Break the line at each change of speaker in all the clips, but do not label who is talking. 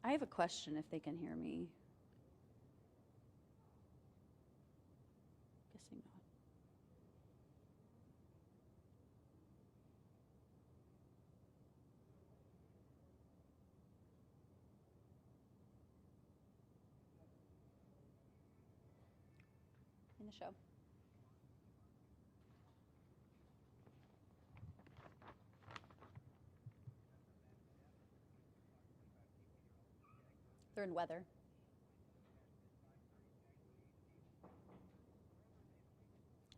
I have a question if they can hear me. Guessing not. In the show. They're in weather.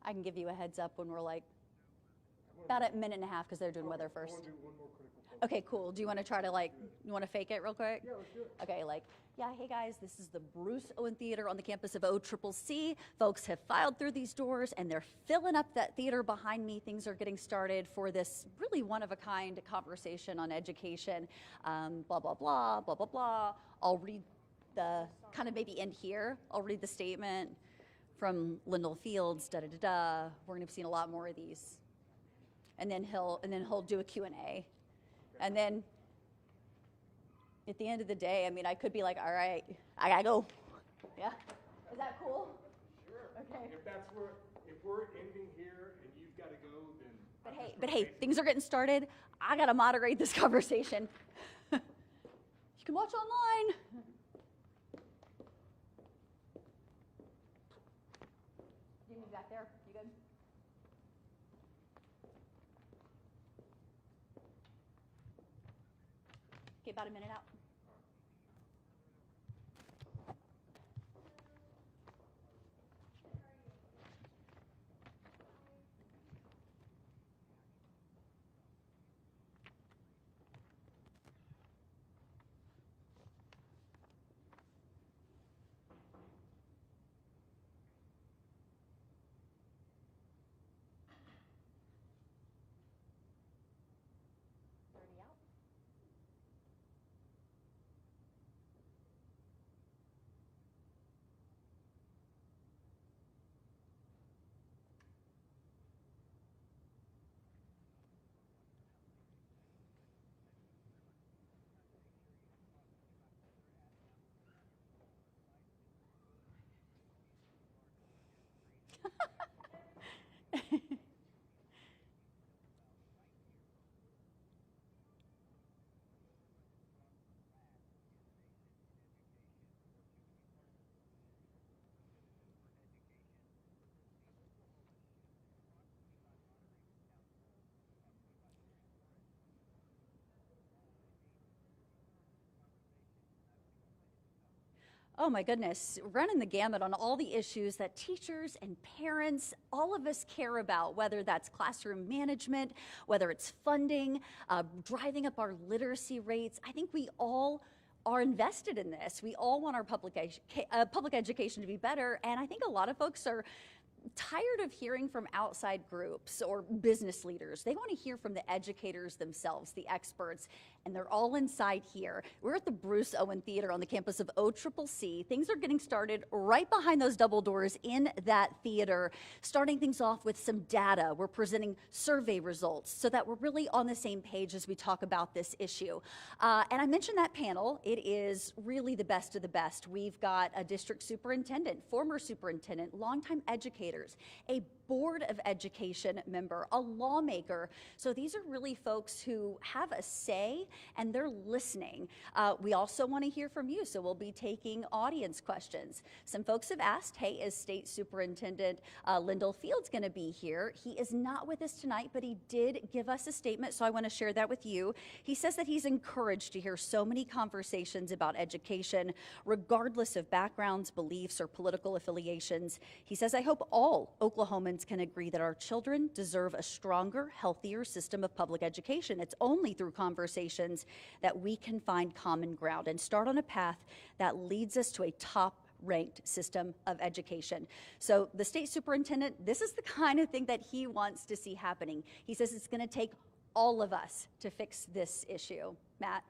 I can give you a heads up when we're like about a minute and a half because they're doing weather first.
I want to do one more critical focus.
Okay, cool. Do you want to try to you want to fake it real quick?
Yeah, let's do it.
Okay, yeah, hey guys, this is the Bruce Owen Theater on the campus of OCCC. Folks have filed through these doors and they're filling up that theater behind me. Things are getting started for this really one-of-a-kind conversation on education. Blah, blah, blah, blah, blah, blah. I'll read the, kind of maybe end here. I'll read the statement from Lyndall Fields, da-da-da-da. We're gonna be seeing a lot more of these. And then he'll do a Q&A. And then at the end of the day, I mean, I could be like, all right, I gotta go. Yeah? Is that cool?
Sure.
Okay.
If we're ending here and you've got to go, then.
But hey, things are getting started. I gotta moderate this conversation. You can watch online. You need back there. You good? Okay, about a minute out. Already out? Oh my goodness, running the gamut on all the issues that teachers and parents, all of us care about, whether that's classroom management, whether it's funding, driving up our literacy rates. I think we all are invested in this. We all want our public education to be better, and I think a lot of folks are tired of hearing from outside groups or business leaders. They want to hear from the educators themselves, the experts, and they're all inside here. We're at the Bruce Owen Theater on the campus of OCCC. Things are getting started right behind those double doors in that theater, starting things off with some data. We're presenting survey results so that we're really on the same page as we talk about this issue. And I mentioned that panel. It is really the best of the best. We've got a district superintendent, former superintendent, longtime educators, a board of education member, a lawmaker. So these are really folks who have a say and they're listening. We also want to hear from you, so we'll be taking audience questions. Some folks have asked, hey, is State Superintendent Lyndall Fields going to be here? He is not with us tonight, but he did give us a statement, so I want to share that with you. He says that he's encouraged to hear so many conversations about education, regardless of backgrounds, beliefs, or political affiliations. He says, I hope all Oklahomans can agree that our children deserve a stronger, healthier system of public education. It's only through conversations that we can find common ground and start on a path that leads us to a top-ranked system of education. So the state superintendent, this is the kind of thing that he wants to see happening. He says it's going to take all of us to fix this issue. Matt?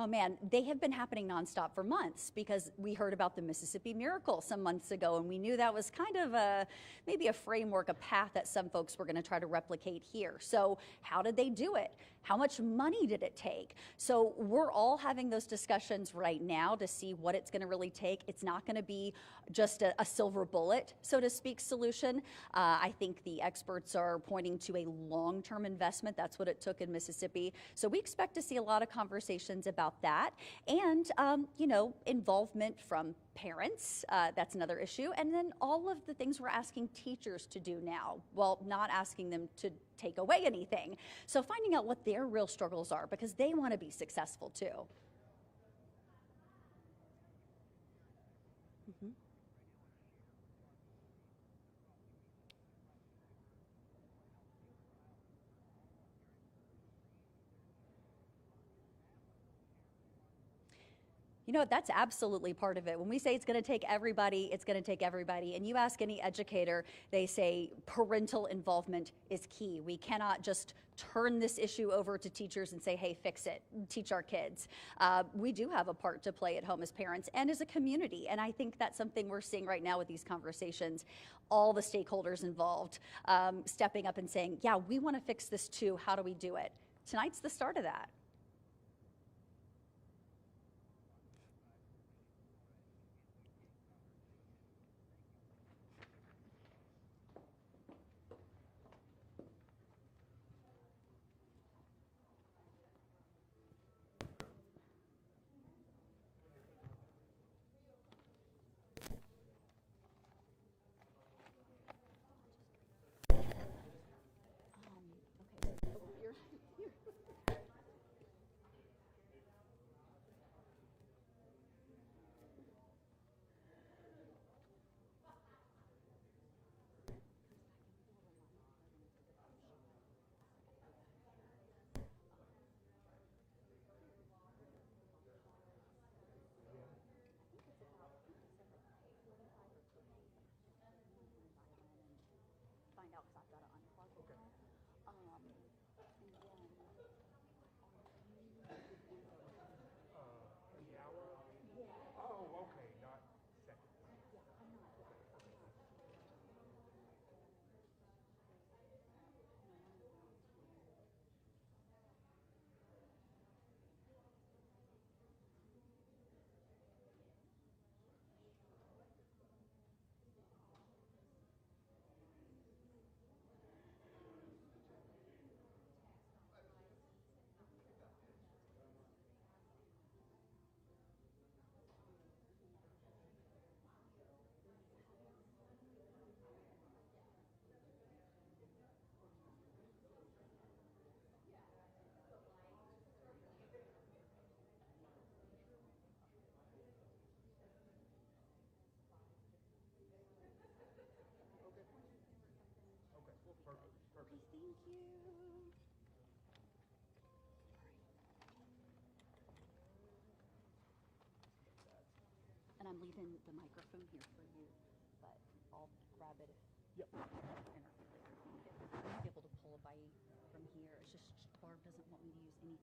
Oh man, they have been happening nonstop for months because we heard about the Mississippi Miracle some months ago, and we knew that was kind of maybe a framework, a path that some folks were going to try to replicate here. So, how did they do it? How much money did it take? So, we're all having those discussions right now to see what it's going to really take. It's not going to be just a silver bullet, so to speak, solution. I think the experts are pointing to a long term investment. That's what it took in Mississippi. So, we expect to see a lot of conversations about that, and involvement from parents. That's another issue, and then all of the things we're asking teachers to do now. Well, not asking them to take away anything. So finding out what their real struggles are because they want to be successful too. Mhm. You know, that's absolutely part of it. When we say it's going to take everybody, it's going to take everybody. And you ask any educator, they say parental involvement is key. We cannot just turn this issue over to teachers and say, hey, fix it, teach our kids. We do have a part to play at home as parents and as a community. And I think that's something we're seeing right now with these conversations. All the stakeholders involved stepping up and saying, yeah, we want to fix this too. How do we do it? Tonight's the start of that. Find out because I've got to unplug it. And then
An hour? Oh, okay, not seconds. Okay, well, perfect, perfect.
okay, thank you. And I'm leaving the microphone here for you, but I'll grab it if
Yep.
I might be able to pull a bite from here. It's just Barb doesn't want me to use anything.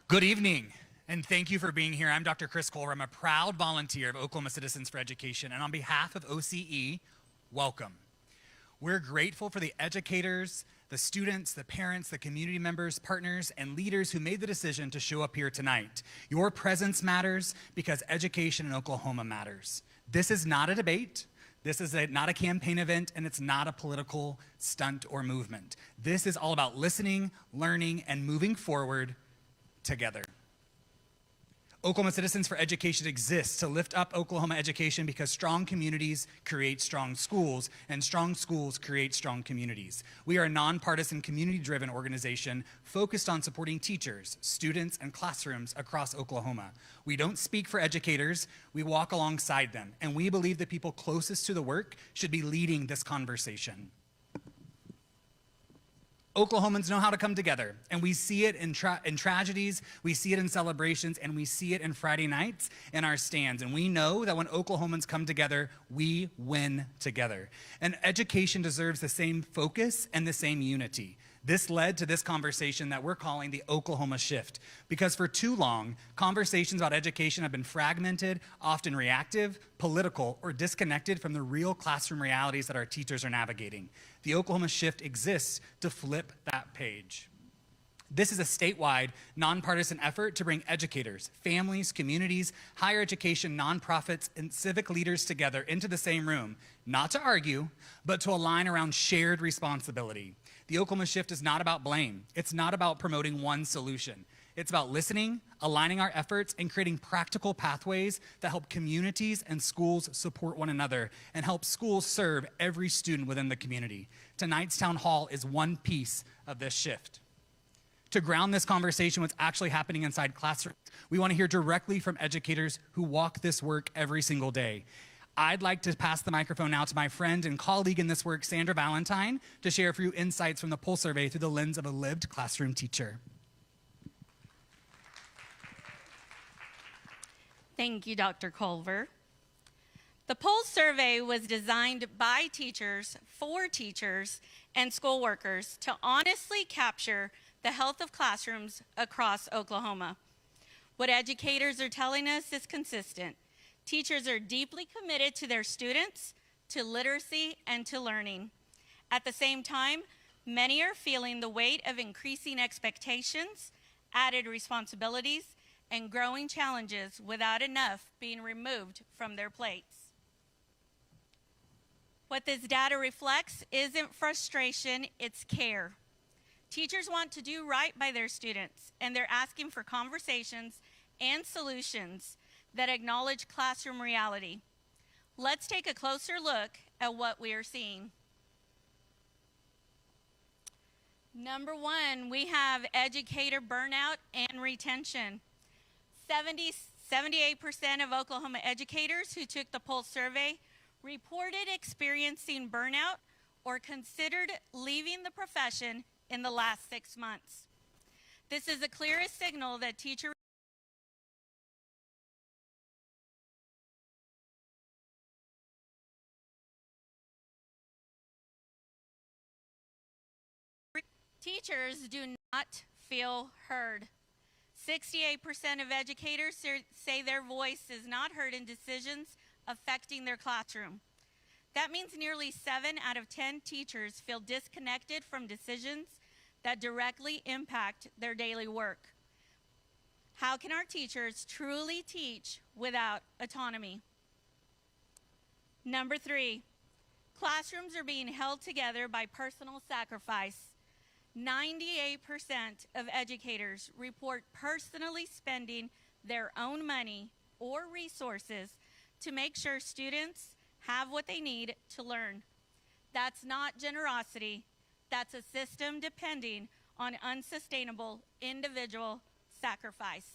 Good evening, and thank you for being here. I'm Dr. Chris Kohler. I'm a proud volunteer of Oklahoma Citizens for Education, and on behalf of OCE, welcome. We're grateful for the educators, the students, the parents, the community members, partners, and leaders who made the decision to show up here tonight. Your presence matters because education in Oklahoma matters. This is not a debate. This is not a campaign event, and it's not a political stunt or movement. This is all about listening, learning, and moving forward together. Oklahoma Citizens for Education exists to lift up Oklahoma education because strong communities create strong schools, and strong schools create strong communities. We are a nonpartisan, community-driven organization focused on supporting teachers, students, and classrooms across Oklahoma. We don't speak for educators, we walk alongside them, and we believe the people closest to the work should be leading this conversation. Oklahomans know how to come together, and we see it in tragedies, we see it in celebrations, and we see it in Friday nights in our stands. And we know that when Oklahomans come together, we win together. And education deserves the same focus and the same unity. This led to this conversation that we're calling the Oklahoma Shift, because for too long, conversations about education have been fragmented, often reactive, political, or disconnected from the real classroom realities that our teachers are navigating. The Oklahoma Shift exists to flip that page. This is a statewide, nonpartisan effort to bring educators, families, communities, higher education, nonprofits, and civic leaders together into the same room, not to argue, but to align around shared responsibility. The Oklahoma Shift is not about blame. It's not about promoting one solution. It's about listening, aligning our efforts, and creating practical pathways that help communities and schools support one another and help schools serve every student within the community. Tonight's town hall is one piece of this shift. To ground this conversation, what's actually happening inside classrooms, we want to hear directly from educators who walk this work every single day. I'd like to pass the microphone now to my friend and colleague in this work, Sandra Valentine, to share a few insights from the Pulse Survey through the lens of a lived classroom teacher.
Thank you, Dr. Culver. The Pulse Survey was designed by teachers, for teachers, and school workers to honestly capture the health of classrooms across Oklahoma. What educators are telling us is consistent. Teachers are deeply committed to their students, to literacy, and to learning. At the same time, many are feeling the weight of increasing expectations, added responsibilities, and growing challenges without enough being removed from their plates. What this data reflects isn't frustration, it's care. Teachers want to do right by their students, and they're asking for conversations and solutions that acknowledge classroom reality. Let's take a closer look at what we are seeing. Number one, we have educator burnout and retention. 78% of Oklahoma educators who took the Pulse survey reported experiencing burnout or considered leaving the profession in the last 6 months. This is the clearest signal that teacher teachers do not feel heard. 68% of educators say their voice is not heard in decisions affecting their classroom. That means nearly 7 out of 10 teachers feel disconnected from decisions that directly impact their daily work. How can our teachers truly teach without autonomy? Number 3, classrooms are being held together by personal sacrifice. 98% of educators report personally spending their own money or resources to make sure students have what they need to learn. That's not generosity, that's a system depending on unsustainable individual sacrifice.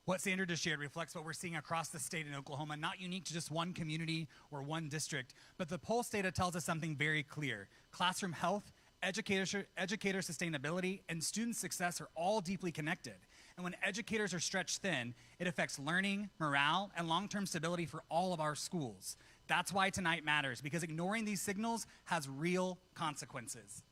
What Sandra just shared reflects what we're seeing across the state in Oklahoma, not unique to just one community or one district, but the Pulse data tells us something very clear. Classroom health, educator sustainability, and student success are all deeply connected. And when educators are stretched thin, it affects learning, morale, and long-term stability for all of our schools. That's why tonight matters, because ignoring these signals has real consequences.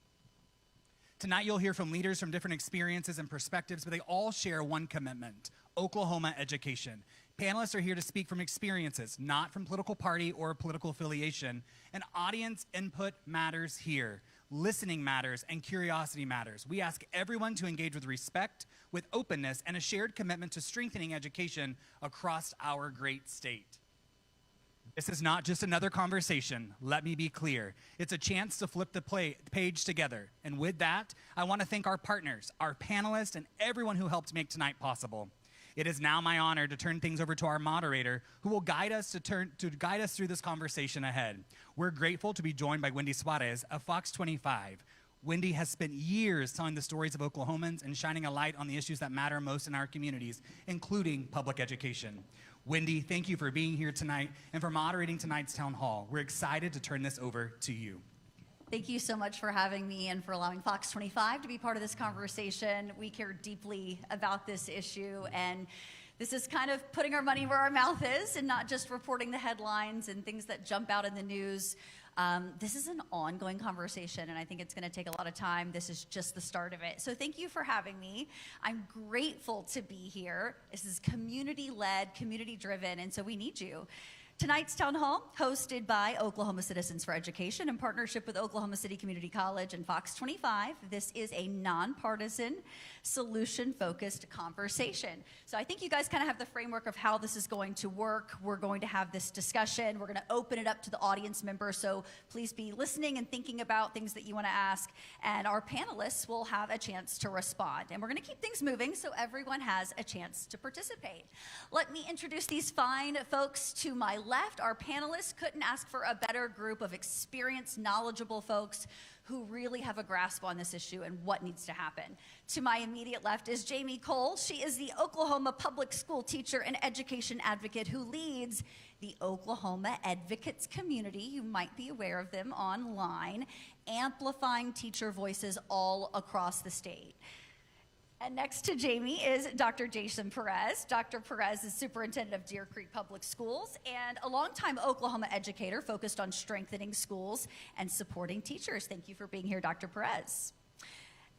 Tonight you'll hear from leaders from different experiences and perspectives, but they all share one commitment: Oklahoma education. Panelists are here to speak from experiences, not from political party or political affiliation. And audience input matters here. Listening matters and curiosity matters. We ask everyone to engage with respect, with openness, and a shared commitment to strengthening education across our great state. This is not just another conversation. Let me be clear. It's a chance to flip the page together. And with that, I want to thank our partners, our panelists, and everyone who helped make tonight possible. It is now my honor to turn things over to our moderator, who will guide us through this conversation ahead. We're grateful to be joined by Wendy Suarez of Fox 25. Wendy has spent years telling the stories of Oklahomans and shining a light on the issues that matter most in our communities, including public education. Wendy, thank you for being here tonight and for moderating tonight's town hall. We're excited to turn this over to you.
Thank you so much for having me and for allowing Fox 25 to be part of this conversation. We care deeply about this issue, and this is kind of putting our money where our mouth is and not just reporting the headlines and things that jump out in the news. This is an ongoing conversation, and I think it's going to take a lot of time. This is just the start of it. So thank you for having me. I'm grateful to be here. This is community-led, community-driven, and so we need you. Tonight's town hall, hosted by Oklahoma Citizens for Education in partnership with Oklahoma City Community College and Fox 25. This is a nonpartisan, solution-focused conversation. So I think you guys kind of have the framework of how this is going to work. We're going to have this discussion. We're going to open it up to the audience members, so please be listening and thinking about things that you want to ask. And our panelists will have a chance to respond. And we're going to keep things moving so everyone has a chance to participate. Let me introduce these fine folks to my left. Our panelists couldn't ask for a better group of experienced, knowledgeable folks who really have a grasp on this issue and what needs to happen. To my immediate left is Jamie Cole. She is the Oklahoma public school teacher and education advocate who leads the Oklahoma Advocates community. You might be aware of them online, amplifying teacher voices all across the state. And next to Jamie is Dr. Jason Perez. Dr. Perez is superintendent of Deer Creek Public Schools and a longtime Oklahoma educator focused on strengthening schools and supporting teachers. Thank you for being here, Dr. Perez.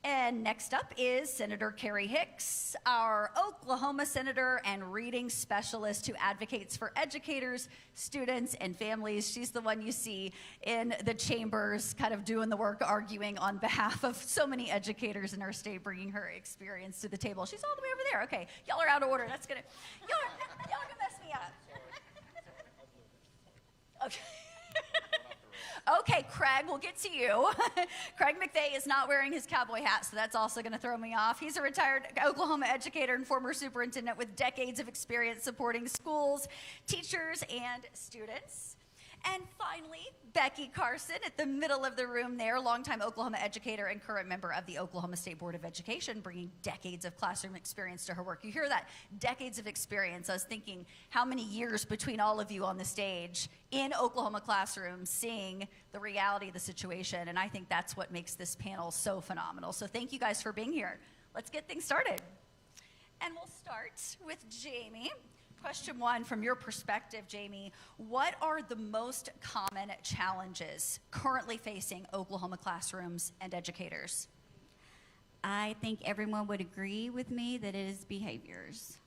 And next up is Senator Carrie Hicks, our Oklahoma senator and reading specialist who advocates for educators, students, and families. She's the one you see in the chambers kind of doing the work, arguing on behalf of so many educators in our state, bringing her experience to the table. She's all the way over there. Okay, y'all are out of order. That's gonna, y'all are gonna mess me up. Okay. Okay, Craig, we'll get to you. Craig McVeigh is not wearing his cowboy hat, so that's also going to throw me off. He's a retired Oklahoma educator and former superintendent with decades of experience supporting schools, teachers, and students. And finally, Becky Carson at the middle of the room there, longtime Oklahoma educator and current member of the Oklahoma State Board of Education, bringing decades of classroom experience to her work. You hear that, decades of experience. I was thinking, how many years between all of you on the stage in Oklahoma classrooms seeing the reality of the situation, and I think that's what makes this panel so phenomenal. So thank you guys for being here. Let's get things started. And we'll start with Jamie. Question one, from your perspective, Jamie, what are the most common challenges currently facing Oklahoma classrooms and educators?
I think everyone would agree with me that it is behaviors.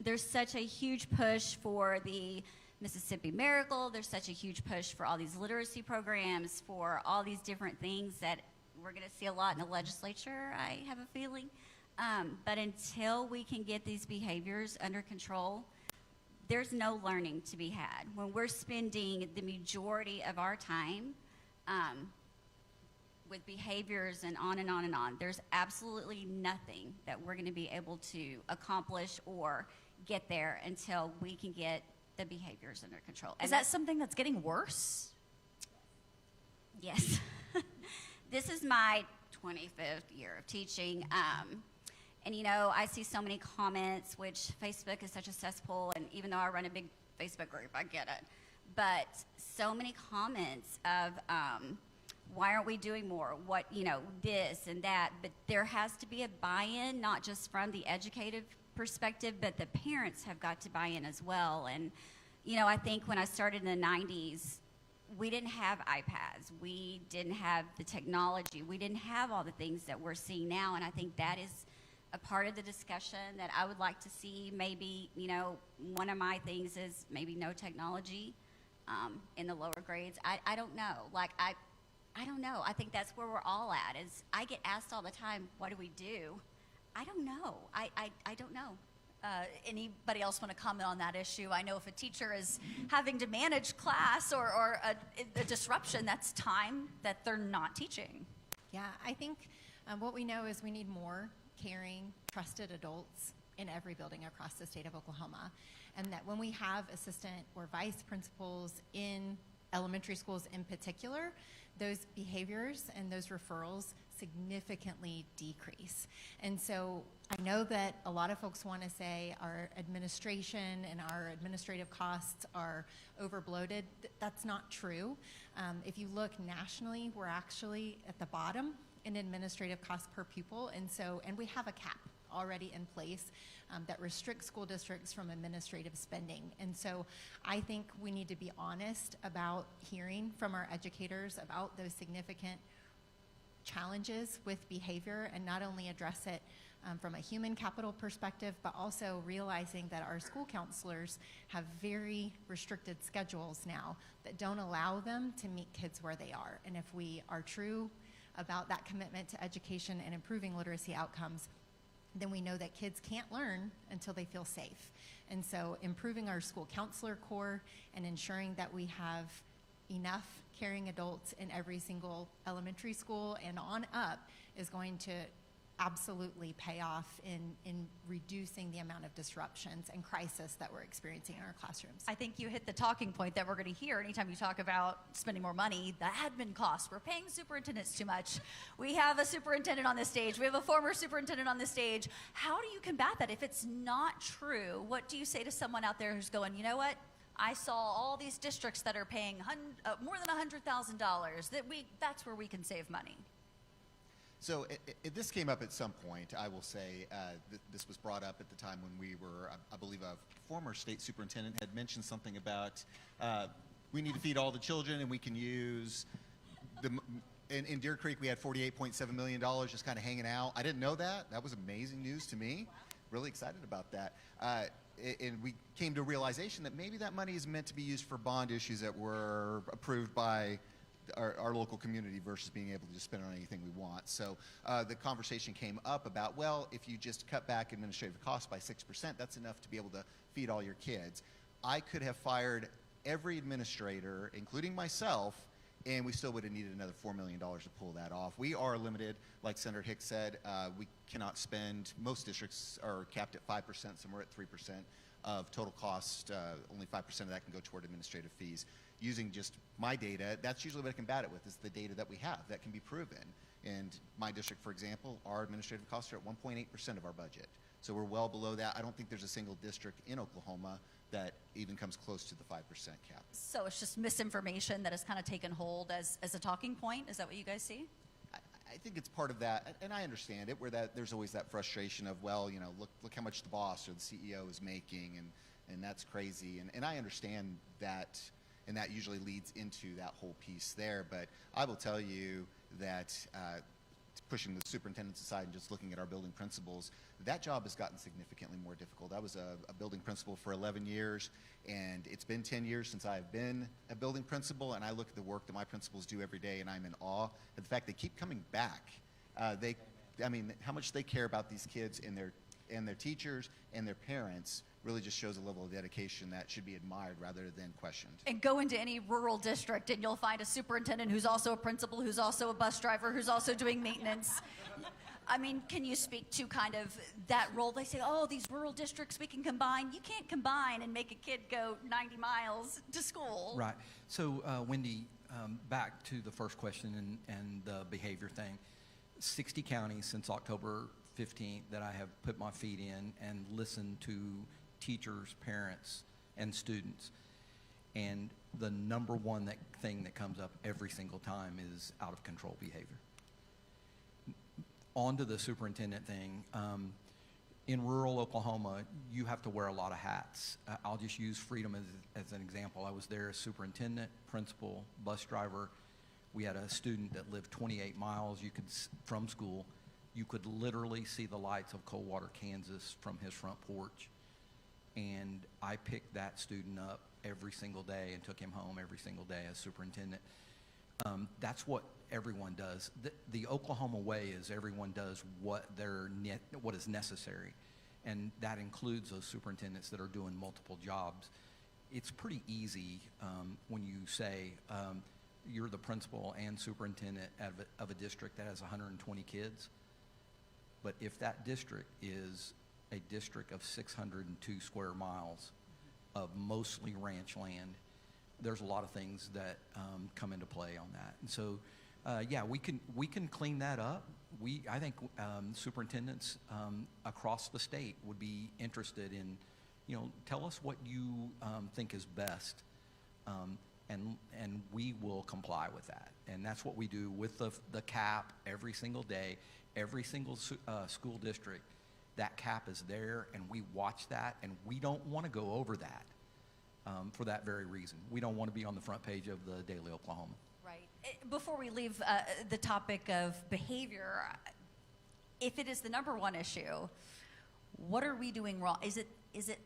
There's such a huge push for the Mississippi Miracle. There's such a huge push for all these literacy programs, for all these different things that we're going to see a lot in the legislature, I have a feeling. But until we can get these behaviors under control, there's no learning to be had. When we're spending the majority of our time with behaviors and on and on and on, there's absolutely nothing that we're going to be able to accomplish or get there until we can get the behaviors under control.
Is that something that's getting worse?
Yes. This is my 25th year of teaching. And you know, I see so many comments, which Facebook is such a cesspool, and even though I run a big Facebook group, I get it. But so many comments of why aren't we doing more? What, this and that. But there has to be a buy-in, not just from the educative perspective, but the parents have got to buy in as well. And, I think when I started in the 90s, we didn't have iPads. We didn't have the technology. We didn't have all the things that we're seeing now. And I think that is a part of the discussion that I would like to see. Maybe, one of my things is maybe no technology in the lower grades. I don't know. I don't know. I think that's where we're all at. Is I get asked all the time, what do we do? I don't know. I don't know.
Anybody else want to comment on that issue? I know if a teacher is having to manage class or a disruption, that's time that they're not teaching.
Yeah, I think what we know is we need more caring, trusted adults in every building across the state of Oklahoma. And that when we have assistant or vice principals in elementary schools in particular, those behaviors and those referrals significantly decrease. And so I know that a lot of folks want to say our administration and our administrative costs are overbloated. That's not true. If you look nationally, we're actually at the bottom in administrative costs per pupil. And we have a cap already in place that restricts school districts from administrative spending. And so I think we need to be honest about hearing from our educators about those significant challenges with behavior, and not only address it from a human capital perspective, but also realizing that our school counselors have very restricted schedules now that don't allow them to meet kids where they are. And if we are true about that commitment to education and improving literacy outcomes, then we know that kids can't learn until they feel safe. And so improving our school counselor corps and ensuring that we have enough caring adults in every single elementary school and on up is going to absolutely pay off in reducing the amount of disruptions and crisis that we're experiencing in our classrooms.
I think you hit the talking point that we're going to hear anytime you talk about spending more money, the admin costs. We're paying superintendents too much. We have a superintendent on this stage. We have a former superintendent on this stage. How do you combat that? If it's not true, what do you say to someone out there who's going, you know what? I saw all these districts that are paying more than $100,000. That's where we can save money.
So this came up at some point. I will say this was brought up at the time when we were, I believe, a former state superintendent had mentioned something about we need to feed all the children, and we can use in Deer Creek we had $48.7 million just kind of hanging out. I didn't know that. That was amazing news to me. Really excited about that. And we came to a realization that maybe that money is meant to be used for bond issues that were approved by our local community versus being able to just spend it on anything we want. So the conversation came up about, well, if you just cut back administrative costs by 6%, that's enough to be able to feed all your kids. I could have fired every administrator, including myself, and we still would have needed another $4 million to pull that off. We are limited, like Senator Hicks said, we cannot spend, most districts are capped at 5%, some are at 3% of total cost. Only 5% of that can go toward administrative fees. Using just my data, that's usually what I combat it with, is the data that we have that can be proven. And my district, for example, our administrative costs are at 1.8% of our budget. So we're well below that. I don't think there's a single district in Oklahoma that even comes close to the 5% cap.
So it's just misinformation that has kind of taken hold as a talking point? Is that what you guys see?
I think it's part of that, and I understand it, where there's always that frustration of, well, look how much the boss or the CEO is making, and that's crazy. And I understand that, and that usually leads into that whole piece there. But I will tell you that pushing the superintendents aside and just looking at our building principals, that job has gotten significantly more difficult. I was a building principal for 11 years, and it's been 10 years since I've been a building principal, and I look at the work that my principals do every day, and I'm in awe at the fact they keep coming back. How much they care about these kids and their teachers and their parents really just shows a level of dedication that should be admired rather than questioned.
And go into any rural district and you'll find a superintendent who's also a principal, who's also a bus driver, who's also doing maintenance. I mean, can you speak to kind of that role? They say, oh, these rural districts we can combine. You can't combine and make a kid go 90 miles to school.
Right. So, Wendy, back to the first question and the behavior thing. 60 counties since October 15th that I have put my feet in and listened to teachers, parents, and students. And the number one thing that comes up every single time is out of control behavior. On to the superintendent thing. In rural Oklahoma, you have to wear a lot of hats. I'll just use Freedom as an example. I was there as superintendent, principal, bus driver. We had a student that lived 28 miles from school. You could literally see the lights of Coldwater, Kansas from his front porch. And I picked that student up every single day and took him home every single day as superintendent. That's what everyone does. The Oklahoma way is everyone does what is necessary, and that includes those superintendents that are doing multiple jobs. It's pretty easy when you say you're the principal and superintendent of a district that has 120 kids, but if that district is a district of 602 square miles of mostly ranch land, there's a lot of things that come into play on that. And so, yeah, we can clean that up. I think superintendents across the state would be interested in, tell us what you think is best, and we will comply with that. And that's what we do with the cap every single day, every single school district. That cap is there, and we watch that, and we don't want to go over that. For that very reason. We don't want to be on the front page of the Daily Oklahoma.
Right. Before we leave the topic of behavior, if it is the number one issue, what are we doing wrong? Is it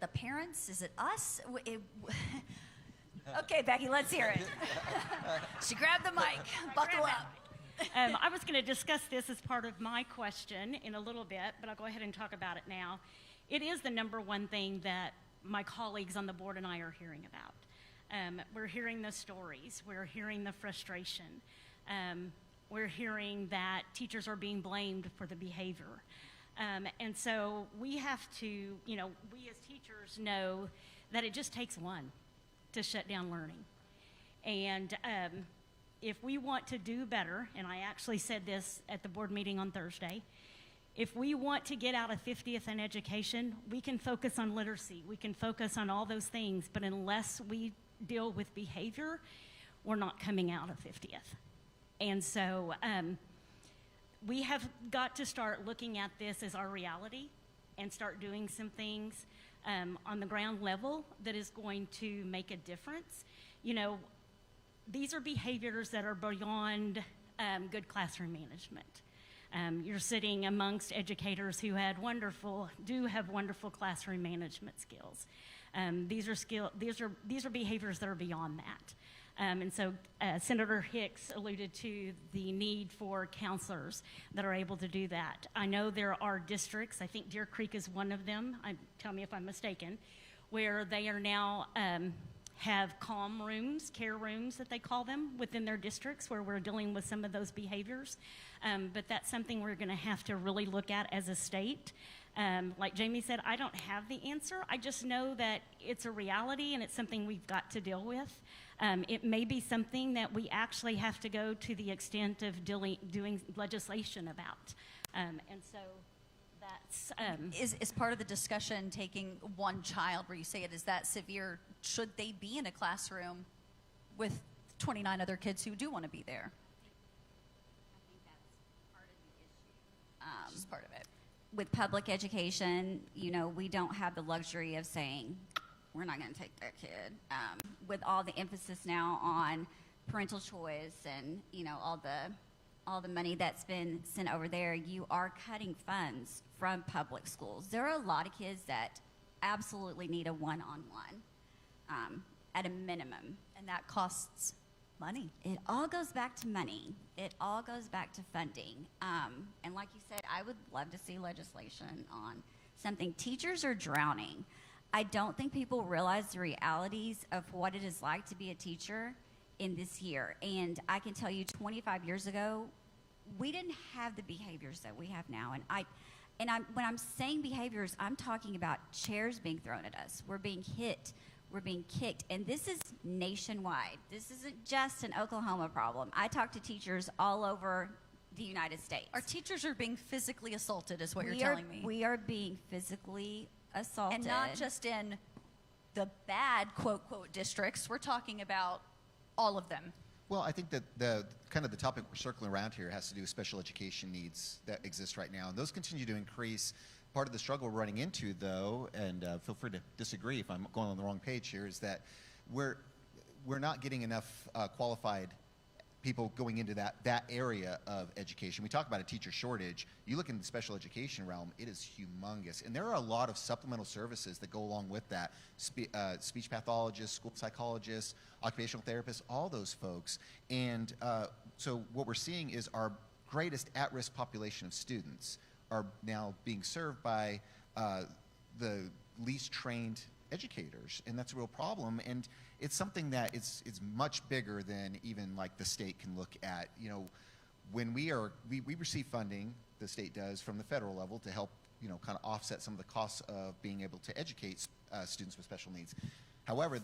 the parents? Is it us? Okay, Becky, let's hear it. She grabbed the mic. Buckle up.
I was going to discuss this as part of my question in a little bit, but I'll go ahead and talk about it now. It is the number one thing that my colleagues on the board and I are hearing about. We're hearing the stories. We're hearing the frustration. We're hearing that teachers are being blamed for the behavior. And so we have to, we as teachers know that it just takes one to shut down learning. And if we want to do better, and I actually said this at the board meeting on Thursday, if we want to get out of 50th in education, we can focus on literacy. We can focus on all those things, but unless we deal with behavior, we're not coming out of 50th. And so we have got to start looking at this as our reality and start doing some things on the ground level that is going to make a difference. These are behaviors that are beyond good classroom management. You're sitting amongst educators who do have wonderful classroom management skills. These are behaviors that are beyond that. And so Senator Hicks alluded to the need for counselors that are able to do that. I know there are districts, I think Deer Creek is one of them, tell me if I'm mistaken, where they are now have calm rooms, care rooms that they call them, within their districts where we're dealing with some of those behaviors. But that's something we're going to have to really look at as a state. Like Jamie said, I don't have the answer. I just know that it's a reality and it's something we've got to deal with. It may be something that we actually have to go to the extent of doing legislation about. And so that's...
Is part of the discussion taking one child where you say it is that severe? Should they be in a classroom with 29 other kids who do want to be there?
I think that's part of the issue.
Just part of it.
With public education, we don't have the luxury of saying, we're not going to take that kid. With all the emphasis now on parental choice and, all the money that's been sent over there, you are cutting funds from public schools. There are a lot of kids that absolutely need a one-on-one at a minimum.
And that costs money.
It all goes back to money. It all goes back to funding. And like you said, I would love to see legislation on something. Teachers are drowning. I don't think people realize the realities of what it is like to be a teacher in this year. And I can tell you 25 years ago, we didn't have the behaviors that we have now. When I'm saying behaviors, I'm talking about chairs being thrown at us. We're being hit. We're being kicked. And this is nationwide. This isn't just an Oklahoma problem. I talk to teachers all over the United States.
Our teachers are being physically assaulted is what you're telling me.
We are being physically assaulted.
And not just in the bad quote, quote districts. We're talking about all of them.
Well, I think that the kind of the topic we're circling around here has to do with special education needs that exist right now, and those continue to increase. Part of the struggle we're running into, though, and feel free to disagree if I'm going on the wrong page here, is that we're not getting enough qualified people going into that area of education. We talk about a teacher shortage. You look in the special education realm, it is humongous. And there are a lot of supplemental services that go along with that. Speech pathologists, school psychologists, occupational therapists, all those folks. And so what we're seeing is our greatest at-risk population of students are now being served by the least trained educators, and that's a real problem. And it's something that it's much bigger than even like the state can look at. You know, when we receive funding, the state does, from the federal level to help, you know, kind of offset some of the costs of being able to educate students with special needs. However,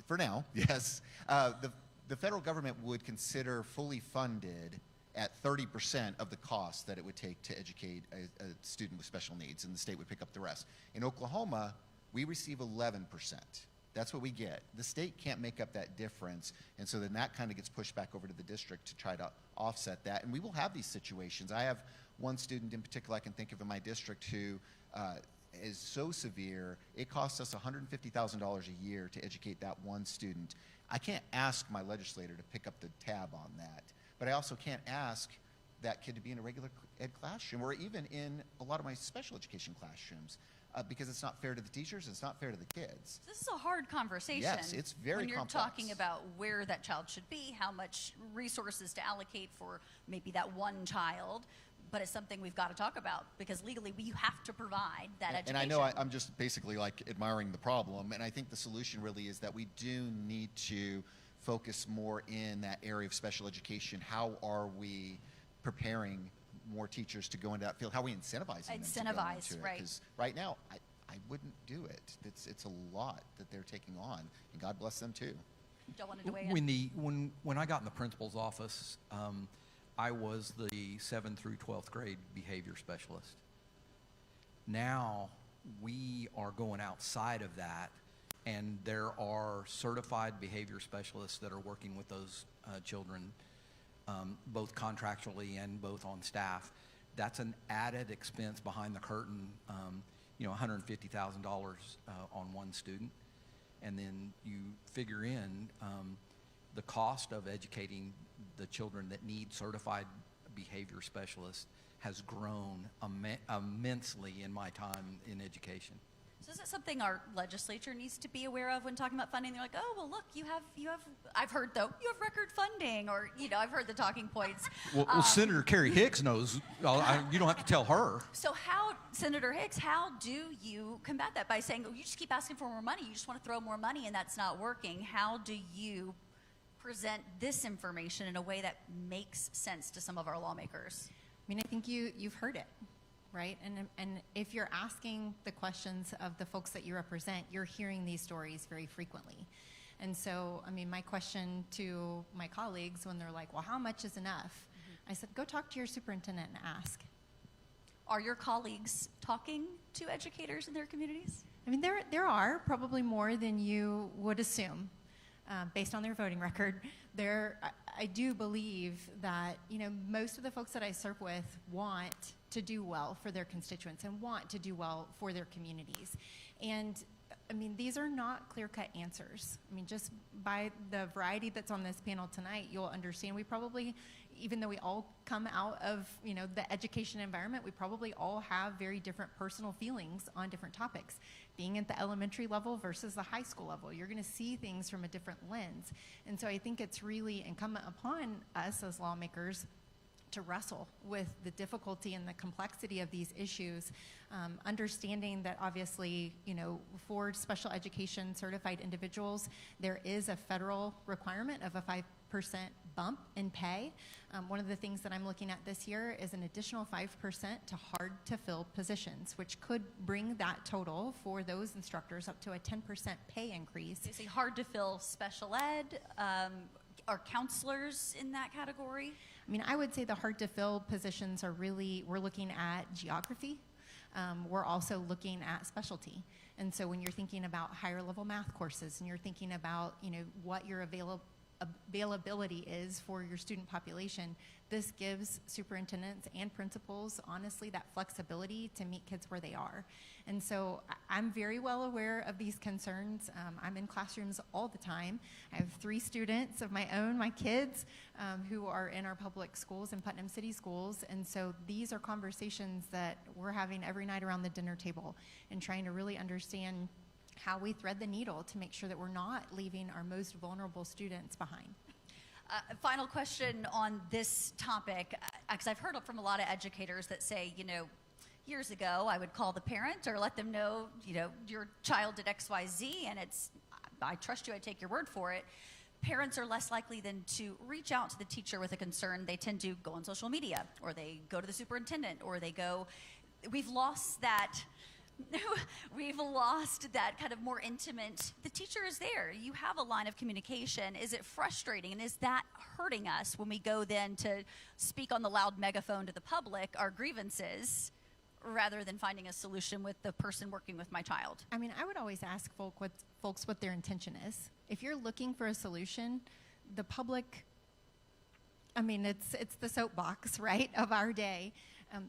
for now, yes, the federal government would consider fully funded at 30% of the cost that it would take to educate a student with special needs, and the state would pick up the rest. In Oklahoma, we receive 11%. That's what we get. The state can't make up that difference, and so then that kind of gets pushed back over to the district to try to offset that. And we will have these situations. I have one student in particular I can think of in my district who is so severe, it costs us $150,000 a year to educate that one student. I can't ask my legislator to pick up the tab on that, but I also can't ask that kid to be in a regular ed classroom or even in a lot of my special education classrooms. Because it's not fair to the teachers, it's not fair to the kids.
This is a hard conversation.
Yes, it's very
when you're
complex.
talking about where that child should be, how much resources to allocate for maybe that one child, but it's something we've got to talk about because legally you have to provide that education.
And I know I'm just basically like admiring the problem, and I think the solution really is that we do need to focus more in that area of special education. How are we preparing more teachers to go into that field? How are we incentivizing them to go into it?
Right.
Because right now, I wouldn't do it. It's a lot that they're taking on, and God bless them too.
Don't want to weigh in.
When I got in the principal's office, I was the 7th through 12th grade behavior specialist. Now we are going outside of that, and there are certified behavior specialists that are working with those children, both contractually and both on staff. That's an added expense behind the curtain, you know, $150,000 on one student. And then you figure in the cost of educating the children that need certified behavior specialists has grown immensely in my time in education.
So is it something our legislature needs to be aware of when talking about funding? They're like, oh, well, look, you have, I've heard, though, you have record funding, or, you know, I've heard the talking points.
Well, Senator Carrie Hicks knows. You don't have to tell her.
So how, Senator Hicks, how do you combat that by saying, oh, you just keep asking for more money, you just want to throw more money, and that's not working? How do you present this information in a way that makes sense to some of our lawmakers?
I mean, I think you've heard it, right? And if you're asking the questions of the folks that you represent, you're hearing these stories very frequently. And so, I mean, my question to my colleagues when they're like, well, how much is enough? I said, go talk to your superintendent and ask.
Are your colleagues talking to educators in their communities?
I mean, there are probably more than you would assume. Based on their voting record, I do believe that, you know, most of the folks that I serve with want to do well for their constituents and want to do well for their communities. And I mean, these are not clear-cut answers. I mean, just by the variety that's on this panel tonight, you'll understand we probably, even though we all come out of, you know, the education environment, we probably all have very different personal feelings on different topics. Being at the elementary level versus the high school level, you're going to see things from a different lens. And so I think it's really incumbent upon us as lawmakers to wrestle with the difficulty and the complexity of these issues, understanding that obviously, you know, for special education certified individuals, there is a federal requirement of a 5% bump in pay. One of the things that I'm looking at this year is an additional 5% to hard to fill positions, which could bring that total for those instructors up to a 10% pay increase.
You say hard to fill special ed, are counselors in that category?
I mean, I would say the hard to fill positions are really, we're looking at geography. we're also looking at specialty. And so when you're thinking about higher level math courses and you're thinking about, what your availability is for your student population, this gives superintendents and principals, honestly, that flexibility to meet kids where they are. And so I'm very well aware of these concerns. I'm in classrooms all the time. I have 3 students of my own, my kids, who are in our public schools and Putnam City schools. And so these are conversations that we're having every night around the dinner table and trying to really understand how we thread the needle to make sure that we're not leaving our most vulnerable students behind.
Final question on this topic, because I've heard from a lot of educators that say, years ago I would call the parent or let them know, your child did X, Y, Z, and I trust you, I take your word for it. Parents are less likely than to reach out to the teacher with a concern. They tend to go on social media, or they go to the superintendent, or we've lost that kind of more intimate, the teacher is there. You have a line of communication. Is it frustrating? And is that hurting us when we go then to speak on the loud megaphone to the public, our grievances, rather than finding a solution with the person working with my child?
I mean, I would always ask folks what their intention is. If you're looking for a solution, the public, it's the soapbox, right, of our day.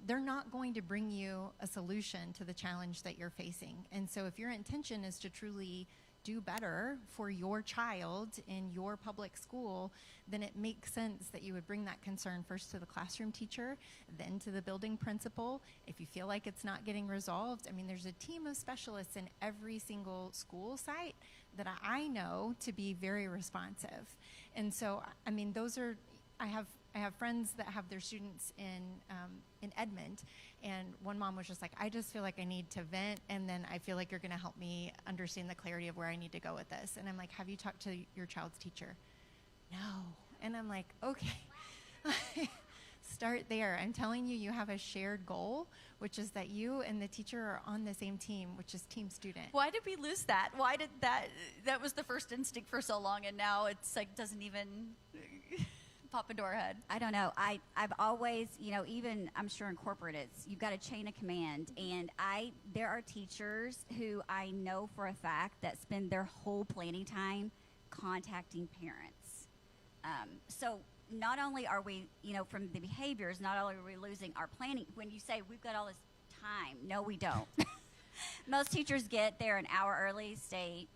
They're not going to bring you a solution to the challenge that you're facing. And so if your intention is to truly do better for your child in your public school, then it makes sense that you would bring that concern first to the classroom teacher, then to the building principal. If you feel like it's not getting resolved, there's a team of specialists in every single school site that I know to be very responsive. And so, I have friends that have their students in Edmond, and one mom was just like, I just feel like I need to vent, and then I feel like you're going to help me understand the clarity of where I need to go with this. And I'm like, have you talked to your child's teacher? No. And I'm like, okay. Start there. I'm telling you, you have a shared goal, which is that you and the teacher are on the same team, which is team student.
Why did we lose that? Why did that was the first instinct for so long, and now it's like doesn't even pop into our head?
I don't know. I've always, even I'm sure in corporate, you've got a chain of command. And there are teachers who I know for a fact that spend their whole planning time contacting parents. So not only are we, from the behaviors, not only are we losing our planning, when you say we've got all this time, no, we don't. Most teachers get there an hour early, stay,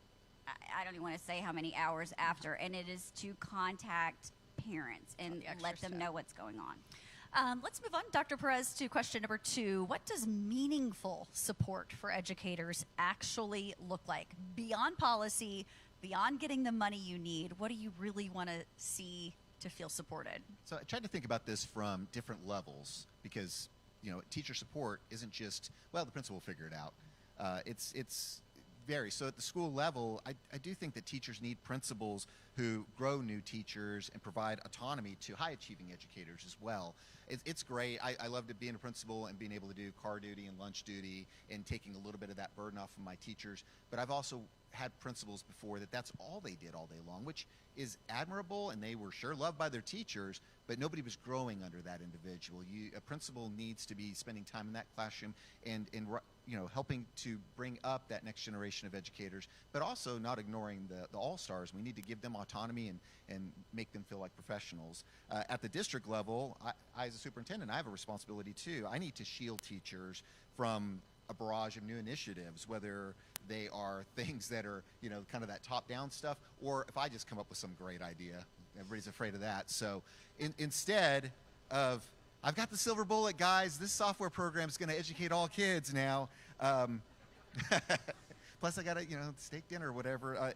I don't even want to say how many hours after, and it is to contact parents and let them know what's going on.
Let's move on, Dr. Perez, to question number 2. What does meaningful support for educators actually look like? Beyond policy, beyond getting the money you need, what do you really want to see to feel supported?
So I tried to think about this from different levels because, teacher support isn't just, well, the principal will figure it out. It's varies. So at the school level, I do think that teachers need principals who grow new teachers and provide autonomy to high-achieving educators as well. It's great. I love being a principal and being able to do car duty and lunch duty and taking a little bit of that burden off of my teachers. But I've also had principals before that's all they did all day long, which is admirable, and they were sure loved by their teachers, but nobody was growing under that individual. A principal needs to be spending time in that classroom and helping to bring up that next generation of educators, but also not ignoring the all-stars. We need to give them autonomy and make them feel like professionals. At the district level, I as a superintendent, I have a responsibility too. I need to shield teachers from a barrage of new initiatives, whether they are things that are, kind of that top-down stuff, or if I just come up with some great idea. Everybody's afraid of that. So instead of, I've got the silver bullet, guys, this software program is going to educate all kids now. Plus I got a, steak dinner or whatever.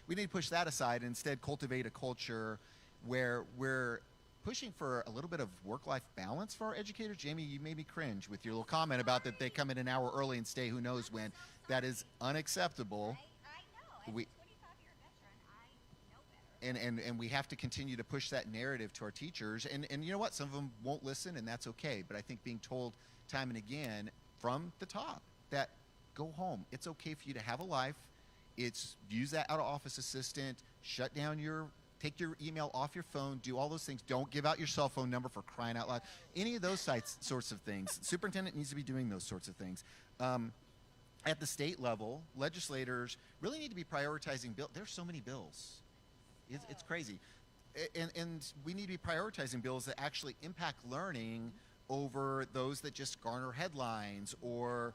We need to push that aside and instead cultivate a culture where we're pushing for a little bit of work-life balance for our educators. Jamie, you made me cringe with your little comment about that they come in an hour early and stay who knows when. That is unacceptable.
I know. As a 25-year veteran, I know better.
And we have to continue to push that narrative to our teachers. And you know what? Some of them won't listen, and that's okay. But I think being told time and again from the top that go home. It's okay for you to have a life. Use that out-of-office assistant. Shut down your take your email off your phone, do all those things. Don't give out your cell phone number, for crying out loud. Any of those sorts of things. Superintendent needs to be doing those sorts of things. At the state level, legislators really need to be prioritizing bills. There's so many bills. It's crazy. And we need to be prioritizing bills that actually impact learning over those that just garner headlines or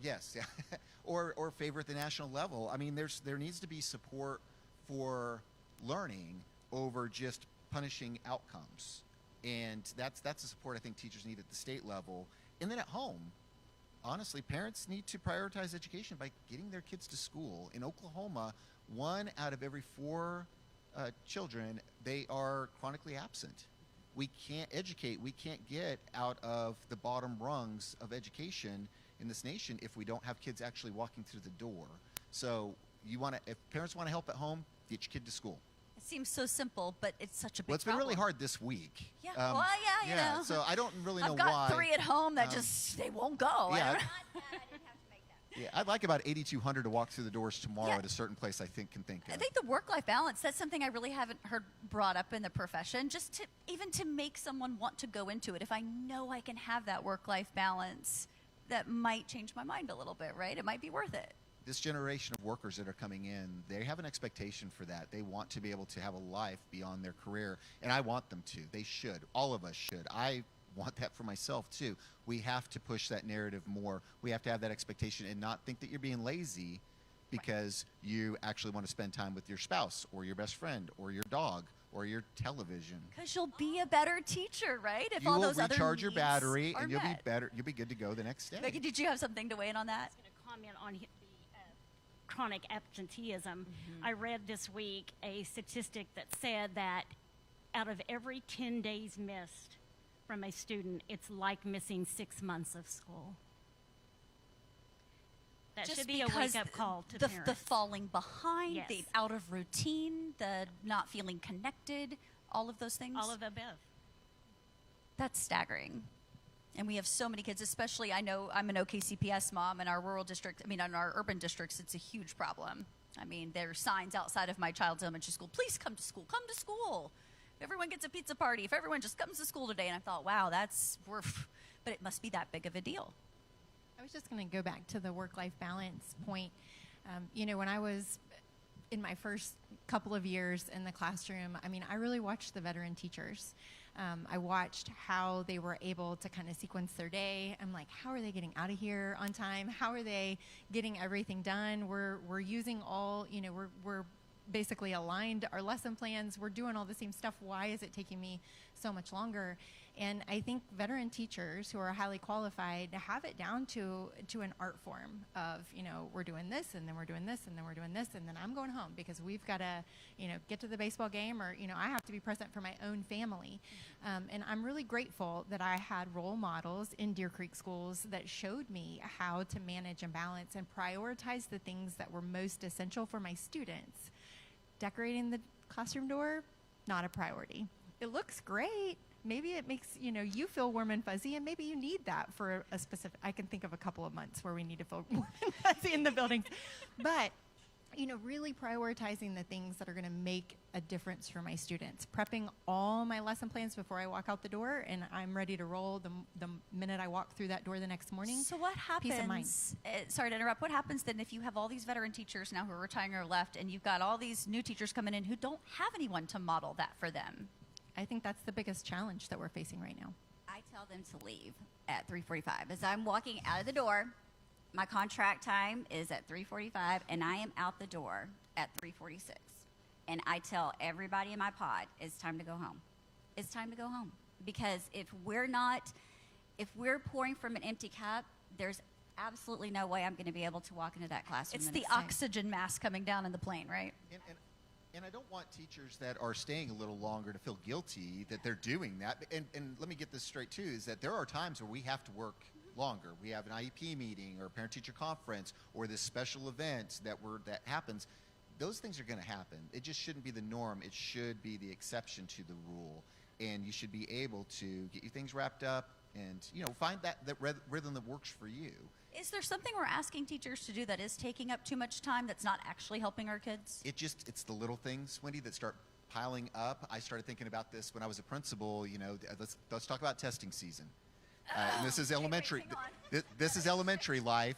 yes, or favor at the national level. I mean, there needs to be support for learning over just punishing outcomes, and that's the support I think teachers need at the state level. And then at home, honestly, parents need to prioritize education by getting their kids to school. In Oklahoma, 1 out of every 4 children, they are chronically absent. We can't educate, we can't get out of the bottom rungs of education in this nation if we don't have kids actually walking through the door. So if parents want to help at home, get your kid to school.
It seems so simple, but it's such a big
Well, it's been really
problem.
hard this week.
Yeah, well, yeah, you know.
So I don't really know
I've got
why.
3 at home that they won't go.
Yeah.
I don't-
Yeah, I'd like about 8,200 to walk through the doors tomorrow
Yeah.
at a certain place I think of.
I think the work-life balance, that's something I really haven't heard brought up in the profession, just to even to make someone want to go into it. If I know I can have that work-life balance, that might change my mind a little bit, right? It might be worth it.
This generation of workers that are coming in, they have an expectation for that. They want to be able to have a life beyond their career, and I want them to. They should. All of us should. I want that for myself too. We have to push that narrative more. We have to have that expectation and not think that you're being lazy because you actually want to spend time with your spouse or your best friend or your dog or your television.
Because you'll be a better teacher, right? If
You
all
will
those other
recharge your
needs
battery
are
and you'll be
met.
better. You'll be good to go the next day.
Becky, did you have something to weigh in on that?
I was going to comment on the chronic absenteeism. I read this week a statistic that said that out of every 10 days missed from a student, it's like missing 6 months of school. That
Just
should be a
because
wake-up call to
the
parents.
falling behind,
Yes.
the out of routine, the not feeling connected, all of those things.
All of the above.
That's staggering. And we have so many kids, especially I know I'm an OKCPS mom in our rural district. I mean, in our urban districts, it's a huge problem. I mean, there are signs outside of my child's elementary school. Please come to school. Come to school. If everyone gets a pizza party, if everyone just comes to school today. And I thought, wow, but it must be that big of a deal.
I was just going to go back to the work-life balance point. When I was in my first couple of years in the classroom, I mean, I really watched the veteran teachers. I watched how they were able to kind of sequence their day. I'm like, how are they getting out of here on time? How are they getting everything done? We're using all, we're basically aligned our lesson plans. We're doing all the same stuff. Why is it taking me so much longer? And I think veteran teachers who are highly qualified have it down to an art form of, we're doing this and then we're doing this and then we're doing this and then I'm going home because we've got to, get to the baseball game or, I have to be present for my own family. And I'm really grateful that I had role models in Deer Creek schools that showed me how to manage and balance and prioritize the things that were most essential for my students. Decorating the classroom door, not a priority. It looks great. Maybe it makes, you feel warm and fuzzy, and maybe you need that for a specific, I can think of a couple of months where we need to feel warm and fuzzy in the buildings. But, really prioritizing the things that are going to make a difference for my students. Prepping all my lesson plans before I walk out the door, and I'm ready to roll the minute I walk through that door the next morning.
So what happens,
Peace of mind.
Sorry to interrupt, what happens then if you have all these veteran teachers now who are retiring or left, and you've got all these new teachers coming in who don't have anyone to model that for them?
I think that's the biggest challenge that we're facing right now.
I tell them to leave at 3:45. As I'm walking out of the door, my contract time is at 3:45, and I am out the door at 3:46. And I tell everybody in my pod, it's time to go home. It's time to go home. Because if we're pouring from an empty cup, there's absolutely no way I'm going to be able to walk into that classroom.
It's
the
the
next day.
oxygen mask coming down in the plane, right?
And I don't want teachers that are staying a little longer to feel guilty that they're doing that. And let me get this straight too, is that there are times where we have to work longer. We have an IEP meeting or a parent-teacher conference or this special event that happens. Those things are going to happen. It just shouldn't be the norm. It should be the exception to the rule. And you should be able to get your things wrapped up and, find that rhythm that works for you.
Is there something we're asking teachers to do that is taking up too much time that's not actually helping our kids?
It's the little things, Wendy, that start piling up, I started thinking about this when I was a principal. Let's talk about testing season. And this is elementary. This is elementary life.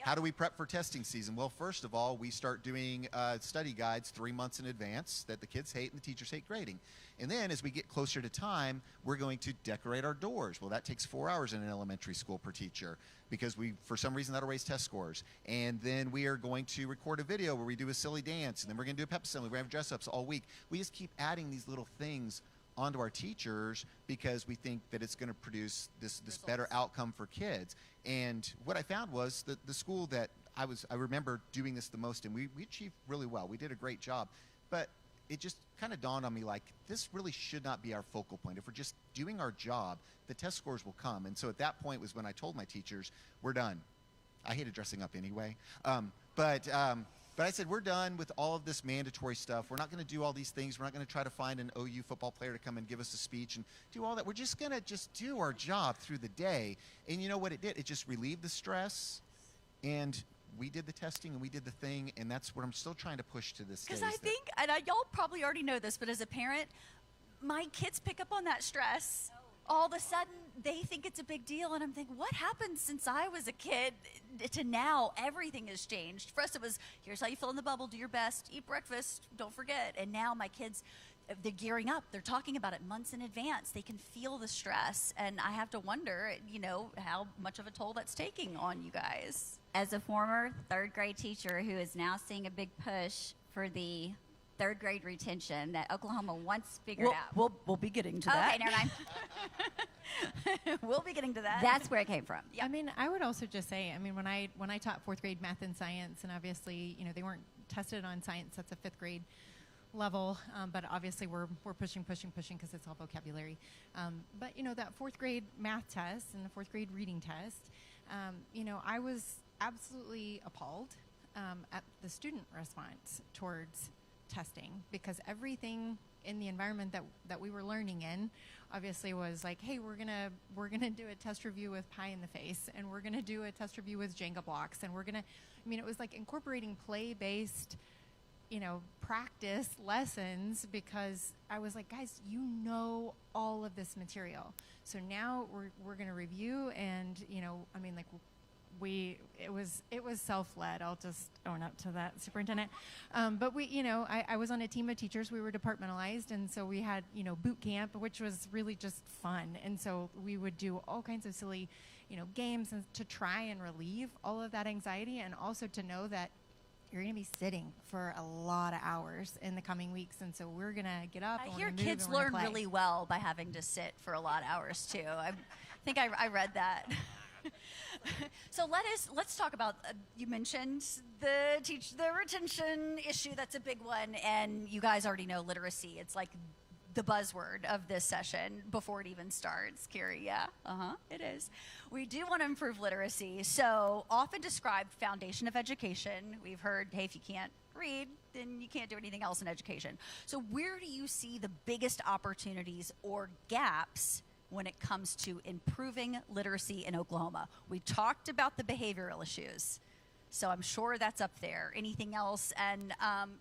How do we prep for testing season? Well, first of all, we start doing study guides 3 months in advance that the kids hate and the teachers hate grading. And then as we get closer to time, we're going to decorate our doors. Well, that takes 4 hours in an elementary school per teacher because for some reason, that'll raise test scores. And then we are going to record a video where we do a silly dance, and then we're going to do a pep assembly. We're going to have dress-ups all week. We just keep adding these little things onto our teachers because we think that it's going to produce this better outcome for kids. And what I found was that the school that I remember doing this the most, and we achieved really well. We did a great job. But it just kind of dawned on me, like, this really should not be our focal point. If we're just doing our job, the test scores will come. And so at that point was when I told my teachers, we're done. I hated dressing up anyway. But I said, we're done with all of this mandatory stuff. We're not going to do all these things. We're not going to try to find an OU football player to come and give us a speech and do all that. We're just going to do our job through the day. And you know what it did? It just relieved the stress. And we did the testing and we did the thing. And that's what I'm still trying to push to this day.
Because I think, and y'all probably already know this, but as a parent, my kids pick up on that stress. All of a sudden, they think it's a big deal, and I'm thinking, what happened since I was a kid to now? Everything has changed. For us, it was, here's how you fill in the bubble, do your best, eat breakfast, don't forget. And now my kids, they're gearing up. They're talking about it months in advance. They can feel the stress, and I have to wonder, how much of a toll that's taking on you guys.
As a former third grade teacher who is now seeing a big push for the third grade retention that Oklahoma once figured out.
We'll be getting to that.
Okay, never mind.
We'll be getting to that.
That's where it came from.
I mean, I would also just say, when I taught fourth grade math and science, and obviously, they weren't tested on science. That's a fifth grade level, but obviously we're pushing because it's all vocabulary. But that fourth grade math test and the fourth grade reading test, I was absolutely appalled at the student response towards testing, because everything in the environment that we were learning in obviously was like, hey, we're gonna do a test review with pie in the face, and we're gonna do a test review with Jenga blocks, and it was like incorporating play-based practice lessons, because I was like, guys, all of this material, so now we're gonna review, and it was self-led. I'll just own up to that, Superintendent. But I was on a team of teachers. We were departmentalized, and so we had, boot camp, which was really just fun. And so we would do all kinds of silly, games and to try and relieve all of that anxiety, and also to know that you're going to be sitting for a lot of hours in the coming weeks. And so we're going to get up.
I hear kids learn really well by having to sit for a lot of hours too. I think I read that. So let's talk about, you mentioned the retention issue. That's a big one, and you guys already know literacy. It's like the buzzword of this session before it even starts. Carrie, yeah? It is. We do want to improve literacy. So often described foundation of education. We've heard, hey, if you can't read, then you can't do anything else in education. So where do you see the biggest opportunities or gaps when it comes to improving literacy in Oklahoma? We talked about the behavioral issues, so I'm sure that's up there. Anything else? And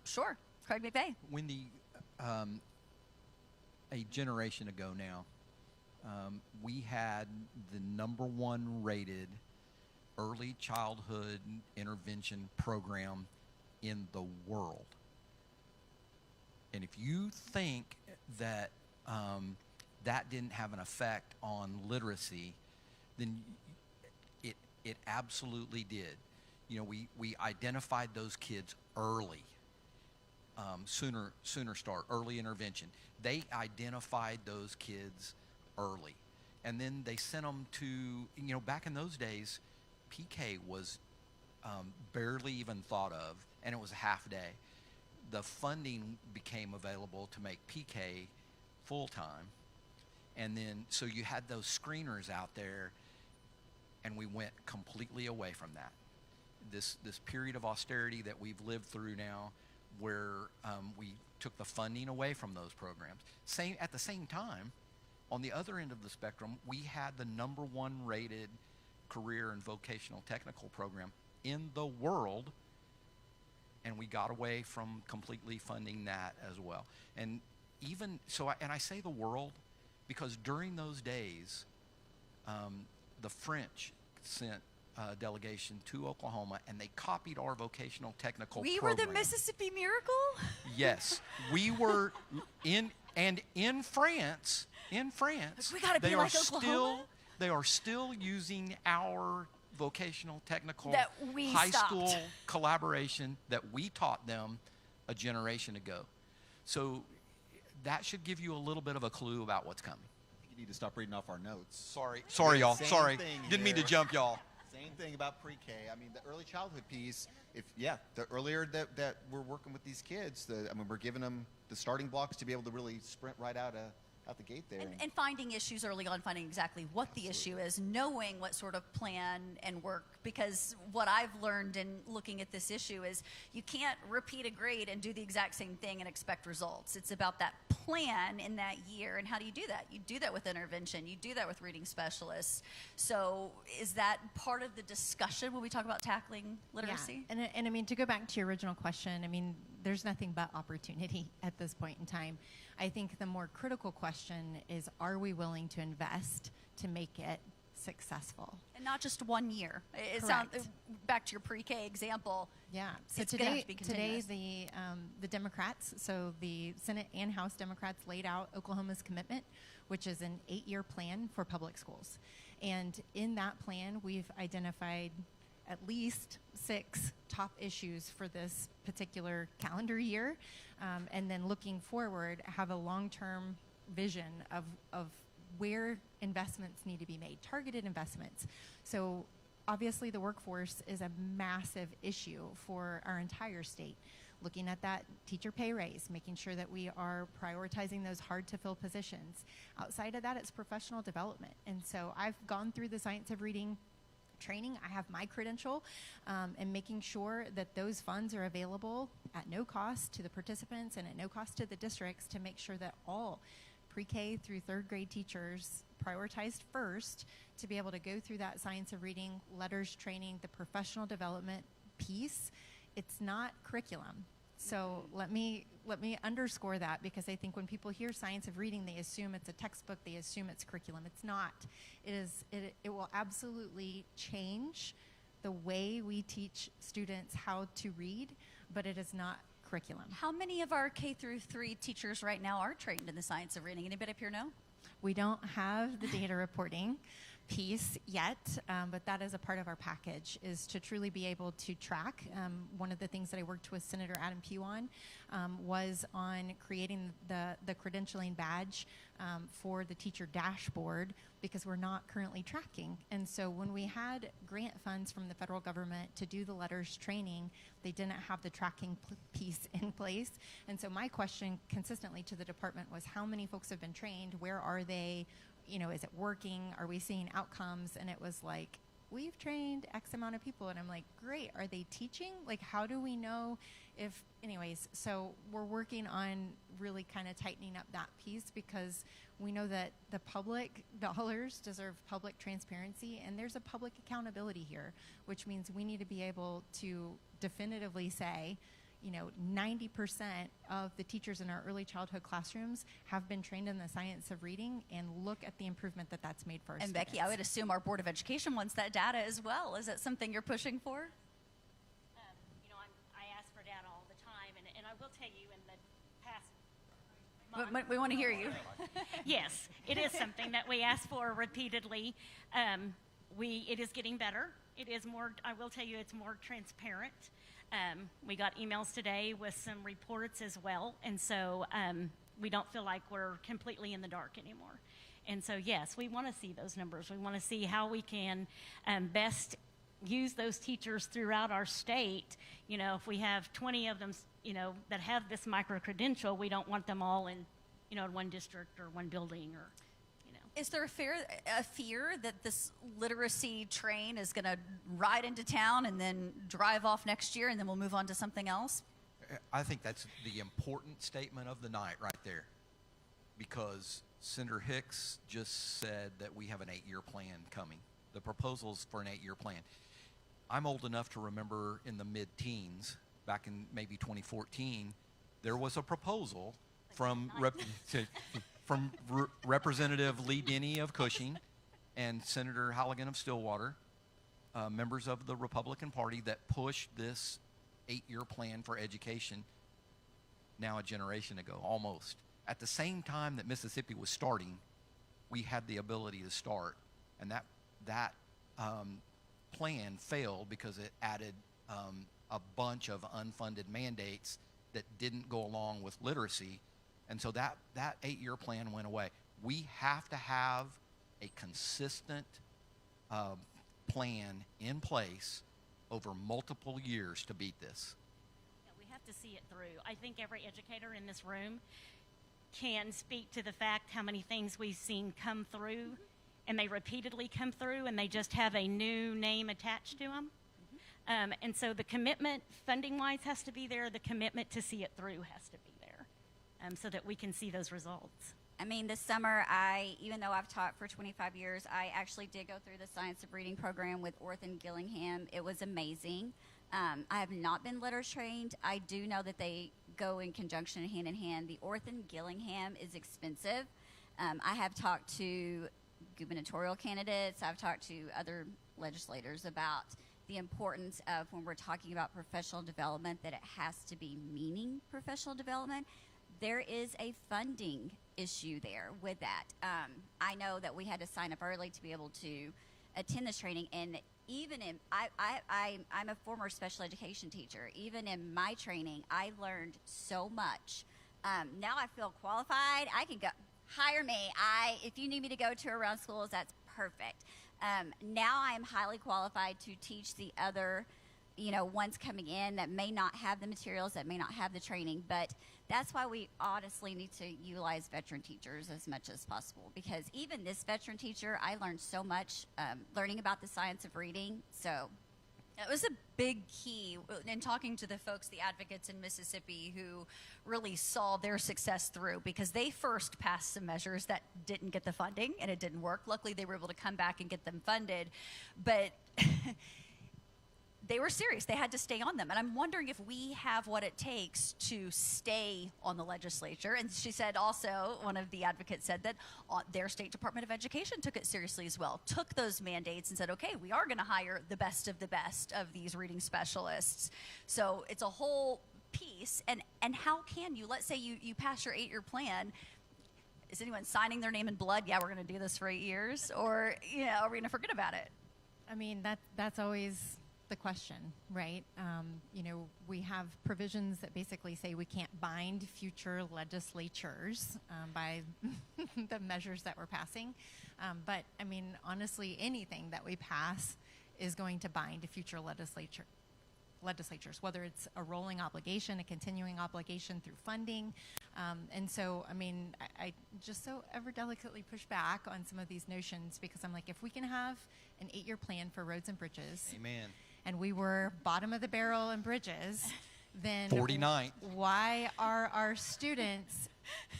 sure, Craig McVeigh.
Wendy, a generation ago now, we had the #1 rated early childhood intervention program in the world. And if you think that that didn't have an effect on literacy, then it absolutely did. We identified those kids early, sooner start, early intervention. They identified those kids early, and then they sent them to, back in those days, PK was barely even thought of, and it was a half day. The funding became available to make PK full-time. And then, so you had those screeners out there, and we went completely away from that. This period of austerity that we've lived through now, where we took the funding away from those programs. At the same time, on the other end of the spectrum, we had the #1 rated career and vocational technical program in the world, and we got away from completely funding that as well. And even so, I say the world because during those days, the French sent a delegation to Oklahoma, and they copied our vocational technical
We
program.
were the Mississippi Miracle?
Yes, we were in France. In France,
We gotta be
they
like
are
Oklahoma?
they are still using our vocational technical
That we
high
stopped.
school collaboration that we taught them a generation ago. So that should give you a little bit of a clue about what's coming.
You need to stop reading off our notes.
Sorry, y'all.
Same
Sorry,
thing
didn't mean to
here.
jump y'all.
Same thing about pre-K. I mean, the early childhood piece, the earlier that we're working with these kids, we're giving them the starting blocks to be able to really sprint right out the gate there.
And finding issues early on, finding exactly what the issue is, knowing what sort of plan and work, because what I've learned in looking at this issue is you can't repeat a grade and do the exact same thing and expect results. It's about that plan in that year, and how do you do that? You do that with intervention. You do that with reading specialists. So is that part of the discussion when we talk about tackling literacy?
Yeah. And I mean, to go back to your original question, I mean, there's nothing but opportunity at this point in time. I think the more critical question is, are we willing to invest to make it successful?
And not just 1 year. It
Correct.
sounds, back to your pre-K example.
Yeah. So
It's gonna have to be
today
continuous.
the Democrats, so the Senate and House Democrats laid out Oklahoma's commitment, which is an 8-year plan for public schools. And in that plan, we've identified at least 6 top issues for this particular calendar year. And then looking forward, have a long-term vision of where investments need to be made, targeted investments. So obviously the workforce is a massive issue for our entire state. Looking at that teacher pay raise, making sure that we are prioritizing those hard to fill positions. Outside of that, it's professional development. And so I've gone through the science of reading training. I have my credential, and making sure that those funds are available at no cost to the participants and at no cost to the districts, to make sure that all pre-K through 3rd grade teachers prioritized first to be able to go through that science of reading, letters training, the professional development piece. It's not curriculum. So let me underscore that, because I think when people hear science of reading, they assume it's a textbook, they assume it's curriculum. It's not. It will absolutely change the way we teach students how to read, but it is not curriculum.
How many of our K through 3 teachers right now are trained in the science of reading? Anybody up here know?
We don't have the data reporting piece yet, but that is a part of our package, is to truly be able to track. One of the things that I worked with Senator Adam Pugh on was on creating the credentialing badge for the teacher dashboard, because we're not currently tracking. And so when we had grant funds from the federal government to do the letters training, they didn't have the tracking piece in place. And so my question consistently to the department was, how many folks have been trained? Where are they? You know, is it working? Are we seeing outcomes? And it was like, we've trained X amount of people. And I'm like, great. Are they teaching? Like, how do we know if, anyways, so we're working on really kind of tightening up that piece, because we know that the public dollars deserve public transparency, and there's a public accountability here, which means we need to be able to definitively say, you know, 90% of the teachers in our early childhood classrooms have been trained in the science of reading, and look at the improvement that that's made for our
And
students.
Becky, I would assume our Board of Education wants that data as well. Is that something you're pushing for?
You know, I ask for data all the time, and I will tell you in the past month,
We want to hear you.
yes, it is something that we ask for repeatedly. It is getting better. It is more, I will tell you, it's more transparent. We got emails today with some reports as well, and so we don't feel like we're completely in the dark anymore. And so, yes, we want to see those numbers. We want to see how we can best use those teachers throughout our state. You know, if we have 20 of them, you know, that have this micro-credential, we don't want them all in, you know, in one district or one building, or, you know.
Is there a fear that this literacy train is going to ride into town and then drive off next year, and then we'll move on to something else?
I think that's the important statement of the night right there, because Senator Hicks just said that we have an 8-year plan coming. The proposal's for an 8-year plan. I'm old enough to remember in the mid-teens back in maybe 2014, there was a proposal from Representative Lee Denny of Cushing and Senator Halligan of Stillwater, members of the Republican Party, that pushed this 8-year plan for education now a generation ago, almost. At the same time that Mississippi was starting, we had the ability to start, and that plan failed because it added a bunch of unfunded mandates that didn't go along with literacy, and so that 8-year plan went away. We have to have a consistent plan in place over multiple years to beat this.
Yeah, we have to see it through. I think every educator in this room can speak to the fact how many things we've seen come through, and they repeatedly come through, and they just have a new name attached to them. And so the commitment, funding-wise, has to be there. The commitment to see it through has to be there, so that we can see those results.
I mean, this summer, even though I've taught for 25 years, I actually did go through the Science of Reading program with Orthan Gillingham. It was amazing. I have not been LITERS trained. I do know that they go in conjunction, hand in hand. The Orthan Gillingham is expensive. I have talked to gubernatorial candidates. I've talked to other legislators about the importance of, when we're talking about professional development, that it has to be meaning professional development. There is a funding issue there with that. I know that we had to sign up early to be able to attend this training, and even in, I'm a former special education teacher. Even in my training, I learned so much. Now I feel qualified. I can go, hire me. If you need me to go to around schools, that's perfect. Now I am highly qualified to teach the other, ones coming in that may not have the materials, that may not have the training, but that's why we honestly need to utilize veteran teachers as much as possible, because even this veteran teacher, I learned so much learning about the science of reading. So
it was a big key in talking to the folks, the advocates in Mississippi, who really saw their success through, because they first passed some measures that didn't get the funding and it didn't work. Luckily, they were able to come back and get them funded, but they were serious. They had to stay on them. And I'm wondering if we have what it takes to stay on the legislature. And she said also, one of the advocates said that their state Department of Education took it seriously as well, took those mandates and said, okay, we are going to hire the best of these reading specialists. So it's a whole piece. And how can you, let's say you pass your 8-year plan, is anyone signing their name in blood? Yeah, we're going to do this for 8 years. Or, are we going to forget about it?
I mean, that's always the question, right? We have provisions that basically say we can't bind future legislatures by the measures that we're passing. But I mean, honestly, anything that we pass is going to bind future legislatures, whether it's a rolling obligation, a continuing obligation through funding. And so, I mean, I just so ever delicately push back on some of these notions, because I'm like, if we can have an 8-year plan for roads and bridges.
Amen.
And we were bottom of the barrel in bridges, then
49th.
Why are our students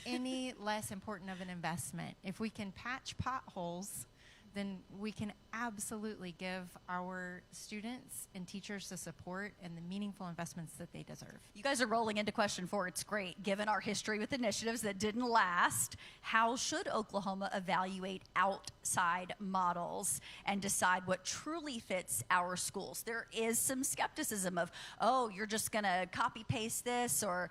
any less important of an investment? If we can patch potholes, then we can absolutely give our students and teachers the support and the meaningful investments that they deserve.
You guys are rolling into question 4. It's great. Given our history with initiatives that didn't last, how should Oklahoma evaluate outside models and decide what truly fits our schools? There is some skepticism of, oh, you're just going to copy paste this, or,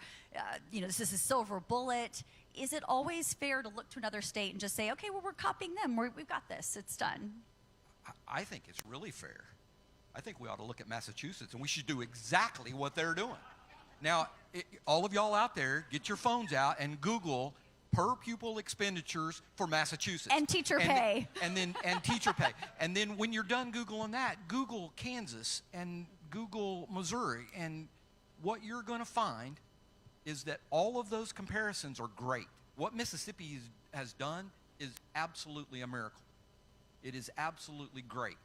this is a silver bullet. Is it always fair to look to another state and just say, okay, well, we're copying them. We've got this. It's done.
I think it's really fair. I think we ought to look at Massachusetts, and we should do exactly what they're doing. Now, all of y'all out there, get your phones out and Google per pupil expenditures for Massachusetts.
And teacher pay.
And teacher pay. And then when you're done Googling that, Google Kansas and Google Missouri. And what you're going to find is that all of those comparisons are great. What Mississippi has done is absolutely a miracle. It is absolutely great.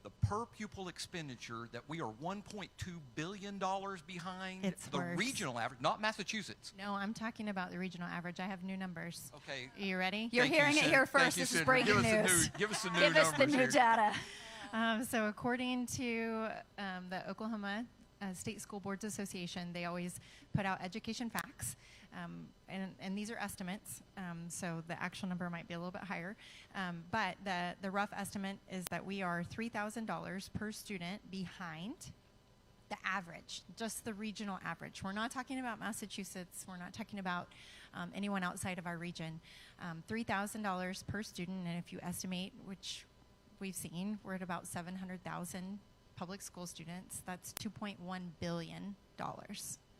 The per pupil expenditure that we are $1.2 billion behind
It's
the
worse.
Regional average, not Massachusetts.
No, I'm talking about the regional average. I have new numbers.
Okay.
Are you ready?
You're
Thank
hearing
you,
it
Sen-
here
thank
first.
you,
This is
Senator.
breaking
Give us the
news.
Give us the new
Give us the
numbers
new
here.
data.
So according to the Oklahoma State School Boards Association, they always put out education facts. And these are estimates, so the actual number might be a little bit higher. But the rough estimate is that we are $3,000 per student behind the average, just the regional average. We're not talking about Massachusetts. We're not talking about anyone outside of our region. $3,000 per student, and if you estimate, which we've seen, we're at about 700,000 public school students. That's $2.1 billion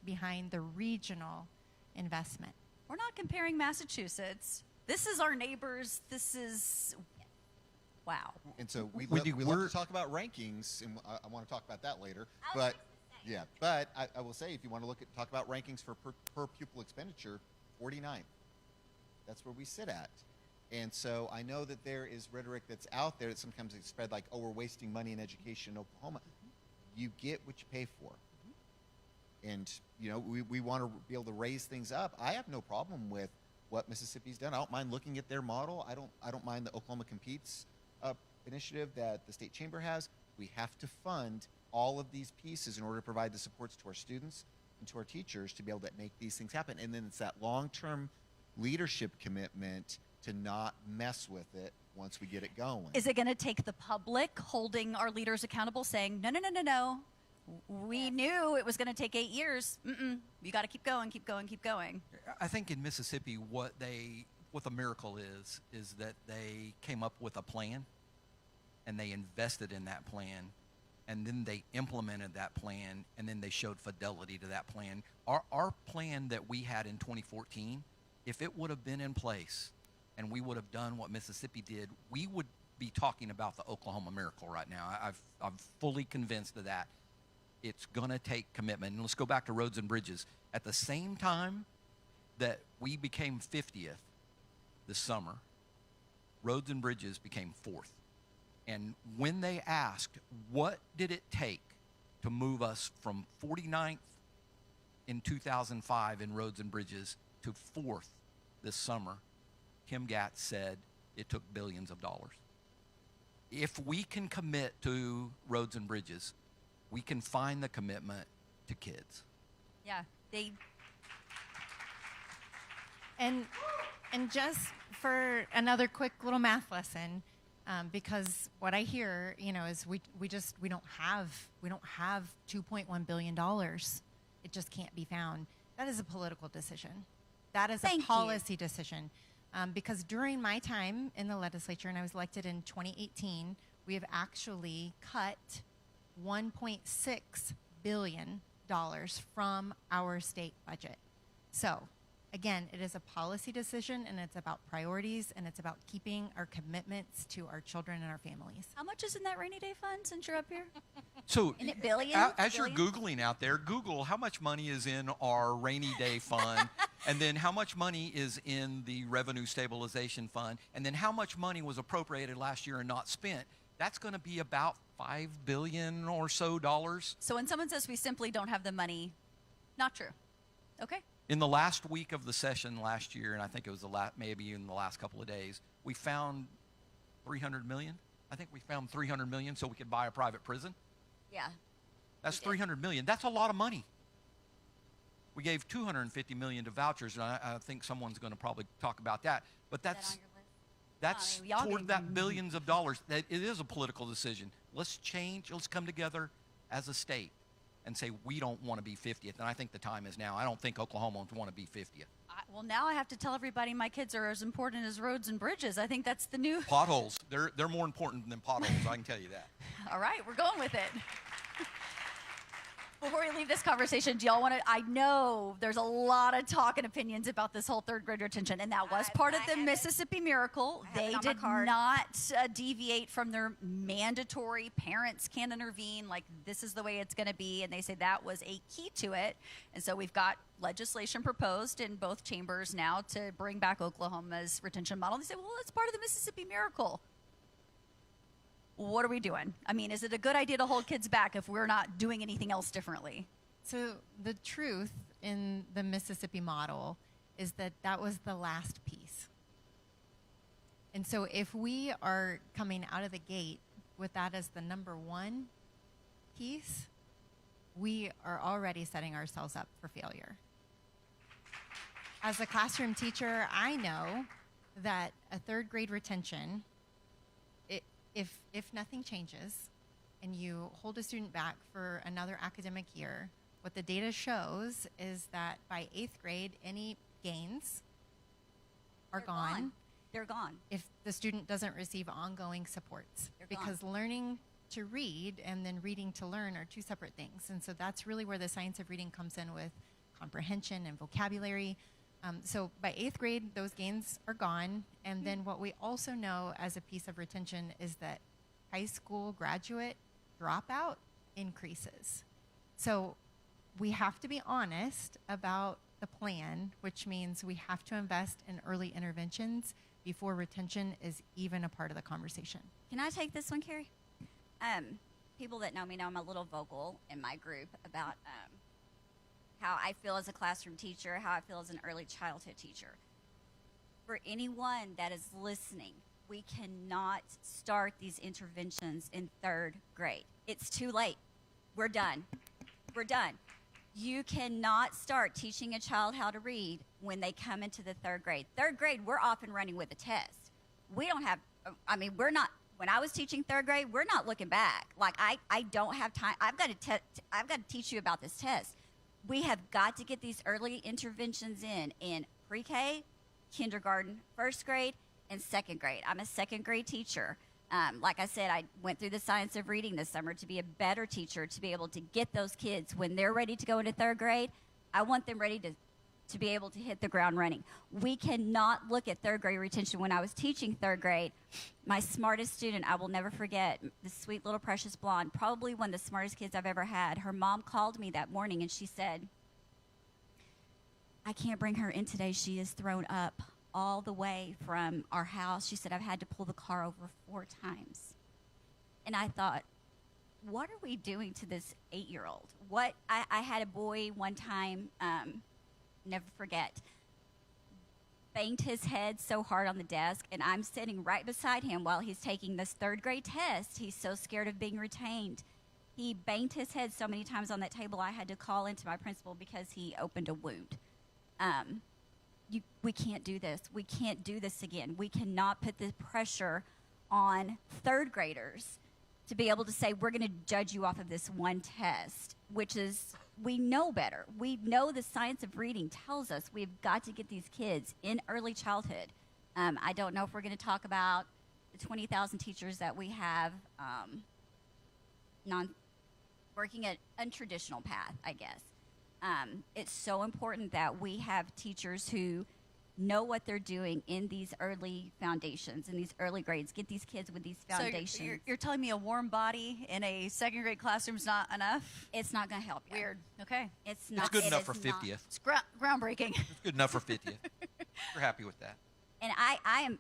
behind the regional investment.
We're not comparing Massachusetts. This is our neighbors. This is, wow.
And so we
Wendy,
love to talk about rankings, and I want to talk about that later. But yeah, but I will say, if you want to talk about rankings for per pupil expenditure, 49th. That's where we sit at. And so I know that there is rhetoric that's out there that sometimes it's spread like, oh, we're wasting money in education in Oklahoma. You get what you pay for. And, you know, we want to be able to raise things up. I have no problem with what Mississippi's done. I don't mind looking at their model. I don't mind the Oklahoma Competes initiative that the state chamber has. We have to fund all of these pieces in order to provide the supports to our students and to our teachers to be able to make these things happen. And then it's that long-term leadership commitment to not mess with it once we get it going.
Is it going to take the public holding our leaders accountable, saying, no, no, no, no, no. We knew it was going to take 8 years. You got to keep going, keep going, keep going.
I think in Mississippi, what the miracle is that they came up with a plan, and they invested in that plan, and then they implemented that plan, and then they showed fidelity to that plan. Our plan that we had in 2014, if it would have been in place, and we would have done what Mississippi did, we would be talking about the Oklahoma miracle right now. I'm fully convinced of that. It's going to take commitment. And let's go back to roads and bridges. At the same time that we became 50th this summer, roads and bridges became 4th. And when they asked, what did it take to move us from 49th in 2005 in roads and bridges to 4th this summer, Kim Gatz said it took billions of dollars. If we can commit to roads and bridges, we can find the commitment to kids.
Yeah,
And just for another quick little math lesson, because what I hear, you know, is we don't have $2.1 billion. It just can't be found. That is a political decision. That is a policy decision. Because during my time in the legislature, and I was elected in 2018, we have actually cut $1.6 billion from our state budget. So, again, it is a policy decision, and it's about priorities, and it's about keeping our commitments to our children and our families.
How much is in that rainy day fund since you're up here?
So,
In it billions?
as you're
Billions?
Googling out there, Google how much money is in our rainy day fund, and then how much money is in the revenue stabilization fund, and then how much money was appropriated last year and not spent. That's going to be about $5 billion or so dollars.
So when someone says we simply don't have the money, not true. Okay.
In the last week of the session last year, and I think it was maybe in the last couple of days, we found $300 million. I think we found $300 million so we could buy a private prison.
Yeah.
That's $300 million. That's a lot of money. We gave $250 million to vouchers, and I think someone's going to probably talk about that. But that's
on your list?
that's
I mean, y'all
toward
can-
that billions of dollars. That it is a political decision. Let's change. Let's come together as a state and say we don't want to be 50th. And I think the time is now. I don't think Oklahomans want to be 50th.
Well, now I have to tell everybody my kids are as important as roads and bridges. I think that's the new.
Potholes. They're more important than potholes. I can tell you that.
All right, we're going with it. Before we leave this conversation, do y'all want to? I know there's a lot of talk and opinions about this whole third grade retention, and that was part of the Mississippi Miracle. They did not deviate from their mandatory parents can't intervene, like this is the way it's going to be, and they say that was a key to it. And so we've got legislation proposed in both chambers now to bring back Oklahoma's retention model. They say, well, it's part of the Mississippi Miracle. What are we doing? I mean, is it a good idea to hold kids back if we're not doing anything else differently?
So the truth in the Mississippi model is that that was the last piece. And so if we are coming out of the gate with that as the number one piece, we are already setting ourselves up for failure. As a classroom teacher, I know that a third grade retention, if nothing changes and you hold a student back for another academic year, what the data shows is that by 8th grade, any gains are gone.
They're gone.
If the student doesn't receive ongoing supports.
They're gone.
Because learning to read and then reading to learn are two separate things. And so that's really where the science of reading comes in with comprehension and vocabulary. So by 8th grade, those gains are gone. And then what we also know as a piece of retention is that high school graduate dropout increases. So we have to be honest about the plan, which means we have to invest in early interventions before retention is even a part of the conversation.
Can I take this one, Carrie? People that know me know I'm a little vocal in my group about how I feel as a classroom teacher, how I feel as an early childhood teacher. For anyone that is listening, we cannot start these interventions in 3rd grade. It's too late. We're done. We're done. You cannot start teaching a child how to read when they come into the 3rd grade. 3rd grade, we're off and running with a test. We don't have, we're not, when I was teaching 3rd grade, we're not looking back. Like, I don't have time. I've got to teach you about this test. We have got to get these early interventions in pre-K, kindergarten, 1st grade, and 2nd grade. I'm a 2nd grade teacher. Like I said, I went through the science of reading this summer to be a better teacher, to be able to get those kids when they're ready to go into 3rd grade. I want them ready to be able to hit the ground running. We cannot look at 3rd grade retention. When I was teaching 3rd grade, my smartest student, I will never forget, the sweet little precious blonde, probably one of the smartest kids I've ever had. Her mom called me that morning and she said, I can't bring her in today. She is thrown up all the way from our house. She said, I've had to pull the car over 4 times. And I thought, what are we doing to this 8-year-old? I had a boy one time, never forget, banged his head so hard on the desk, and I'm sitting right beside him while he's taking this 3rd grade test. He's so scared of being retained. He banged his head so many times on that table, I had to call into my principal because he opened a wound. We can't do this. We can't do this again. We cannot put the pressure on 3rd graders to be able to say, we're going to judge you off of this one test, which is, we know better. We know the science of reading tells us we've got to get these kids in early childhood. I don't know if we're going to talk about the 20,000 teachers that we have working an untraditional path, I guess. It's so important that we have teachers who know what they're doing in these early foundations, in these early grades. Get these kids with these foundations.
So you're telling me a warm body in a 2nd grade classroom is not enough?
It's not going to help you.
Weird. Okay.
It's not.
It's good
it
enough for
is not.
50th.
It's groundbreaking.
It's good enough for 50th. We're happy with that.
And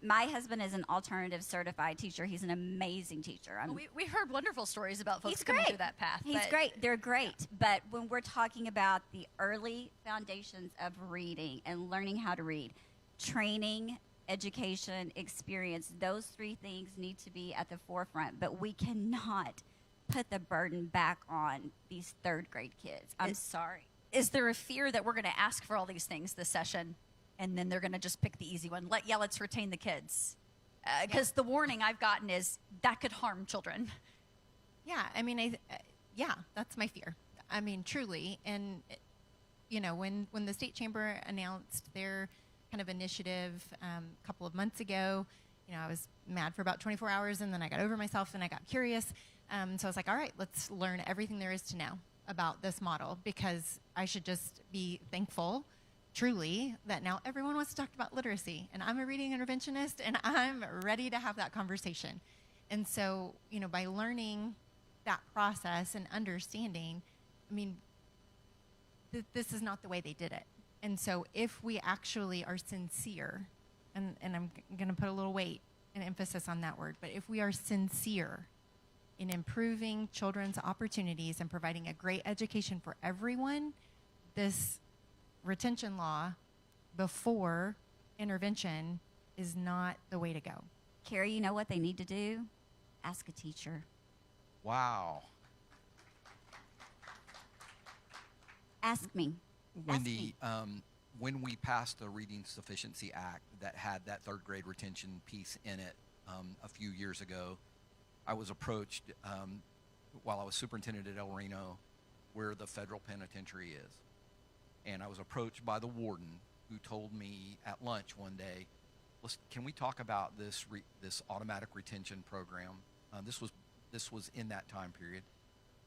my husband is an alternative certified teacher. He's an amazing teacher.
We've heard wonderful stories about folks
He's
coming
great.
through that path.
He's great. They're great. But when we're talking about the early foundations of reading and learning how to read, training, education, experience, those 3 things need to be at the forefront. But we cannot put the burden back on these 3rd grade kids. I'm sorry.
Is there a fear that we're going to ask for all these things this session, and then they're going to just pick the easy one? Let's retain the kids. Because the warning I've gotten is that could harm children.
Yeah, that's my fear. Truly. And, when the state chamber announced their kind of initiative a couple of months ago, I was mad for about 24 hours, and then I got over myself and I got curious. So I was like, all right, let's learn everything there is to know about this model, because I should just be thankful, truly, that now everyone wants to talk about literacy, and I'm a reading interventionist, and I'm ready to have that conversation. And so, by learning that process and understanding, this is not the way they did it. And so if we actually are sincere, and I'm going to put a little weight and emphasis on that word, but if we are sincere in improving children's opportunities and providing a great education for everyone, this retention law before intervention is not the way to go.
Carrie, you know what they need to do? Ask a teacher.
Wow.
Ask me.
Wendy, when we passed the Reading Sufficiency Act that had that third grade retention piece in it a few years ago, I was approached while I was superintendent at El Reno, where the federal penitentiary is. And I was approached by the warden, who told me at lunch one day, can we talk about this automatic retention program? This was in that time period.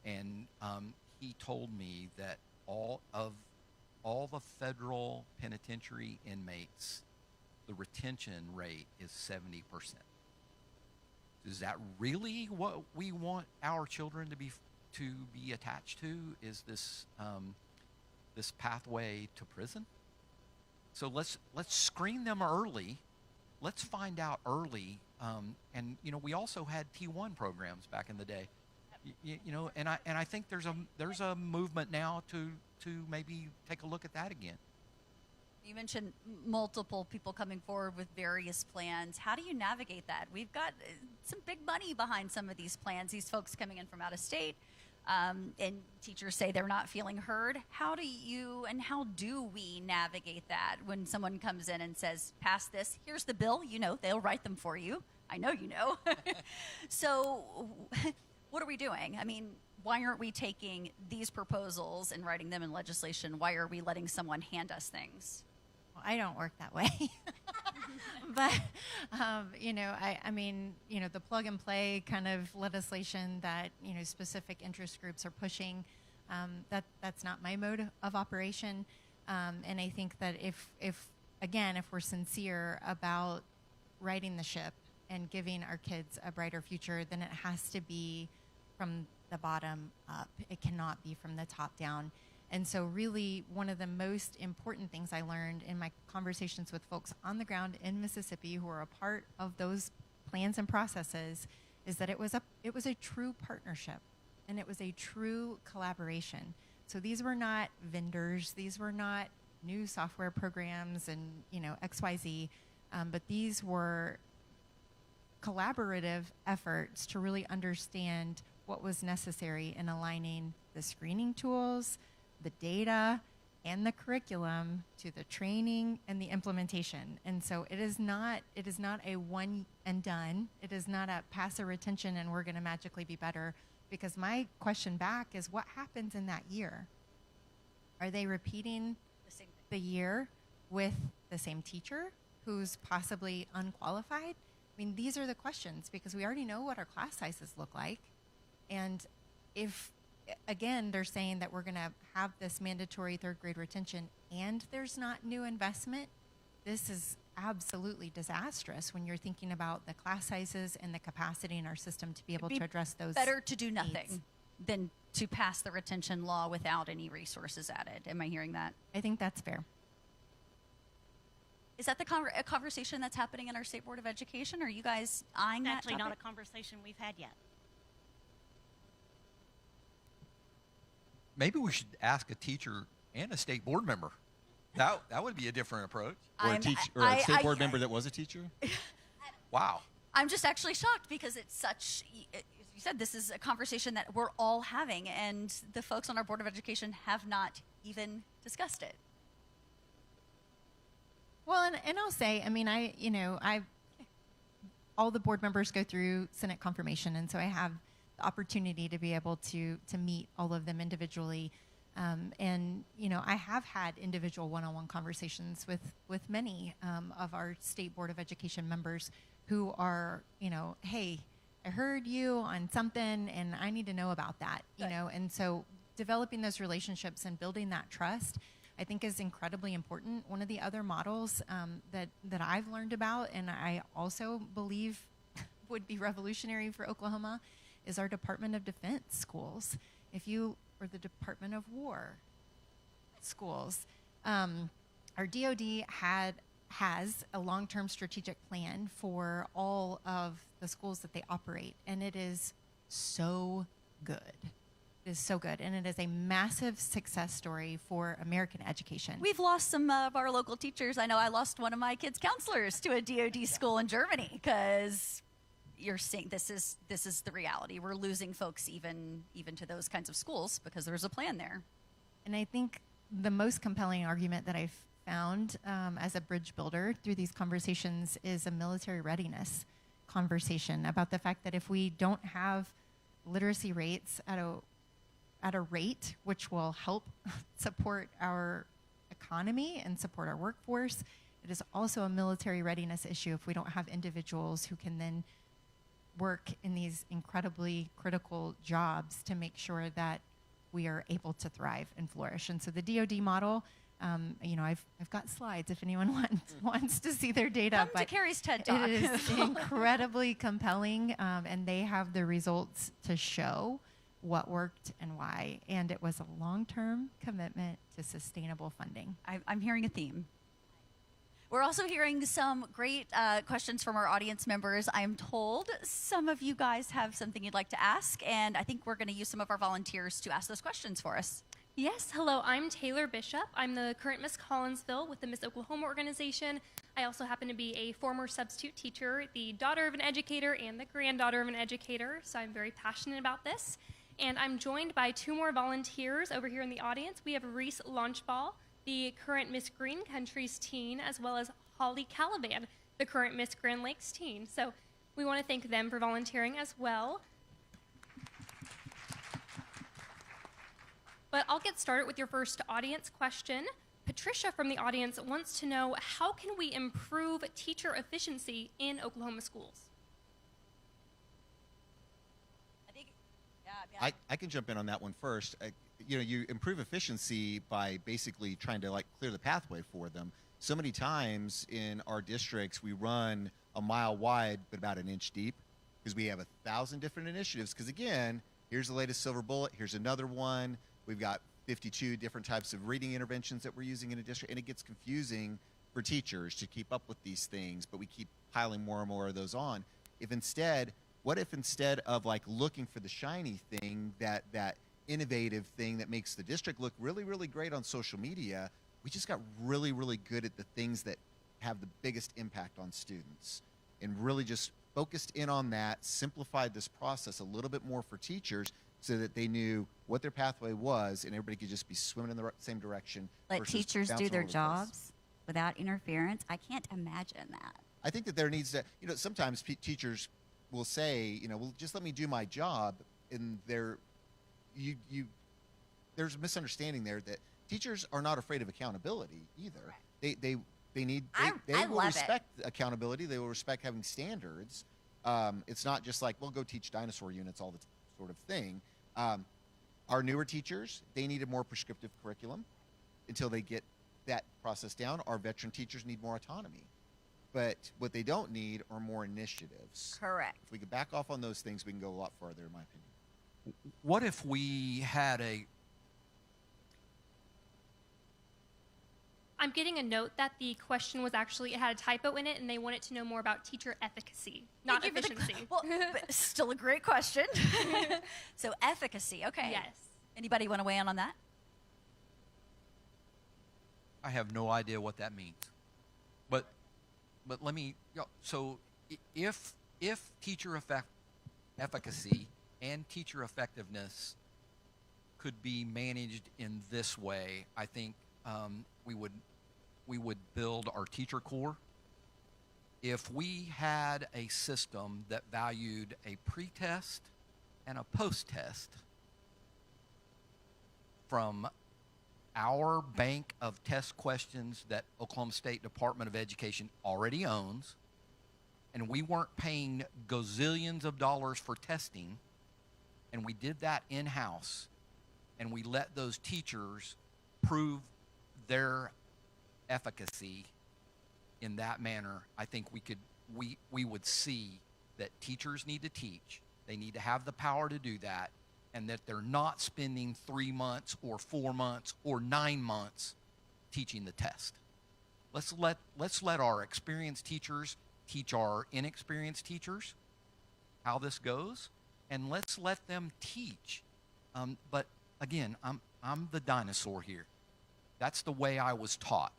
And he told me that all the federal penitentiary inmates, the retention rate is 70%. Is that really what we want our children to be attached to? Is this pathway to prison? So let's screen them early. Let's find out early. And we also had T1 programs back in the day. And I think there's a movement now to maybe take a look at that again.
You mentioned multiple people coming forward with various plans. How do you navigate that? We've got some big money behind some of these plans, these folks coming in from out of state, and teachers say they're not feeling heard. How do we navigate that when someone comes in and says, pass this, here's the bill, they'll write them for you. I know you know. So what are we doing? I mean, why aren't we taking these proposals and writing them in legislation? Why are we letting someone hand us things?
Well, I don't work that way. But, I mean, the plug and play kind of legislation that, specific interest groups are pushing, that's not my mode of operation. And I think that if we're sincere about righting the ship and giving our kids a brighter future, then it has to be from the bottom up. It cannot be from the top down. And so really one of the most important things I learned in my conversations with folks on the ground in Mississippi who are a part of those plans and processes is that it was a true partnership and it was a true collaboration. So these were not vendors, these were not new software programs and XYZ, but these were collaborative efforts to really understand what was necessary in aligning the screening tools, the data, and the curriculum to the training and the implementation. And so it is not a one and done. It is not a pass a retention and we're going to magically be better. Because my question back is, what happens in that year? Are they repeating the year with the same teacher who's possibly unqualified? I mean, these are the questions because we already know what our class sizes look like. And if, again, they're saying that we're going to have this mandatory third grade retention and there's not new investment, this is absolutely disastrous when you're thinking about the class sizes and the capacity in our system to be able to address those
better to do nothing
needs.
Than to pass the retention law without any resources added. Am I hearing that?
I think that's fair.
Is that a conversation that's happening in our State Board of Education? Are you guys eyeing that
Actually, not a
topic?
conversation we've had yet.
Maybe we should ask a teacher and a state board member. That would be a different approach.
Or a state board member that was a teacher?
Wow.
I'm just actually shocked because it's such, as you said, this is a conversation that we're all having, and the folks on our Board of Education have not even discussed it.
Well, and I'll say, I mean, all the board members go through Senate confirmation, and so I have the opportunity to be able to meet all of them individually. And, I have had individual one-on-one conversations with many of our State Board of Education members who are, hey, I heard you on something and I need to know about that, and so developing those relationships and building that trust, I think is incredibly important. One of the other models that I've learned about and I also believe would be revolutionary for Oklahoma is our Department of Defense schools. Or the Department of War schools. Our DoD has a long-term strategic plan for all of the schools that they operate, and it is so good. It is so good, and it is a massive success story for American education.
We've lost some of our local teachers. I know I lost one of my kids' counselors to a DoD school in Germany because you're seeing this is the reality. We're losing folks even to those kinds of schools because there's a plan there.
And I think the most compelling argument that I've found as a bridge builder through these conversations is a military readiness conversation about the fact that if we don't have literacy rates at a rate which will help support our economy and support our workforce, it is also a military readiness issue if we don't have individuals who can then work in these incredibly critical jobs to make sure that we are able to thrive and flourish. And so the DoD model, I've got slides if anyone wants to see their data.
Come to Carrie's TED Talk.
It is incredibly compelling, and they have the results to show what worked and why. And it was a long-term commitment to sustainable funding.
I'm hearing a theme. We're also hearing some great questions from our audience members. I'm told some of you guys have something you'd like to ask, and I think we're going to use some of our volunteers to ask those questions for us.
Yes, hello, I'm Taylor Bishop. I'm the current Miss Collinsville with the Miss Oklahoma organization. I also happen to be a former substitute teacher, the daughter of an educator and the granddaughter of an educator, so I'm very passionate about this. And I'm joined by two more volunteers over here in the audience. We have Reese Launchball, the current Miss Green Country's teen, as well as Holly Caliban, the current Miss Grand Lakes teen. So we want to thank them for volunteering as well. But I'll get started with your first audience question. Patricia from the audience wants to know, how can we improve teacher efficiency in Oklahoma schools?
I can jump in on that one first. You improve efficiency by basically trying to clear the pathway for them. So many times in our districts, we run a mile wide, but about an inch deep, because we have 1,000 different initiatives. Because again, here's the latest silver bullet, here's another one. We've got 52 different types of reading interventions that we're using in a district, and it gets confusing for teachers to keep up with these things, but we keep piling more and more of those on. What if instead of looking for the shiny thing, that innovative thing that makes the district look really, really great on social media, we just got really, really good at the things that have the biggest impact on students and really just focused in on that, simplified this process a little bit more for teachers so that they knew what their pathway was and everybody could just be swimming in the same direction.
Let teachers do their jobs without interference. I can't imagine that.
I think that there needs to, sometimes teachers will say, well, just let me do my job, and there's a misunderstanding there that teachers are not afraid of accountability either. Right. They will respect accountability. They will respect having standards. It's not just well, go teach dinosaur units all the sort of thing. Our newer teachers, they need a more prescriptive curriculum until they get that process down. Our veteran teachers need more autonomy. But what they don't need are more initiatives.
Correct.
If we could back off on those things, we can go a lot farther, in my opinion.
What if we had
I'm getting a note that the question was actually, it had a typo in it, and they wanted to know more about teacher efficacy, not efficiency.
Well, but still a great question. So efficacy, okay.
Yes.
Anybody want to weigh in on that?
I have no idea what that means. But let me, so if teacher efficacy and teacher effectiveness could be managed in this way, I think we would build our teacher corps. If we had a system that valued a pre-test and a post-test from our bank of test questions that Oklahoma State Department of Education already owns, and we weren't paying gazillions of dollars for testing, and we did that in-house, and we let those teachers prove their efficacy in that manner, I think we would see that teachers need to teach. They need to have the power to do that, and that they're not spending 3 months or 4 months or 9 months teaching the test. Let's let our experienced teachers teach our inexperienced teachers how this goes, and let's let them teach. But again, I'm the dinosaur here. That's the way I was taught.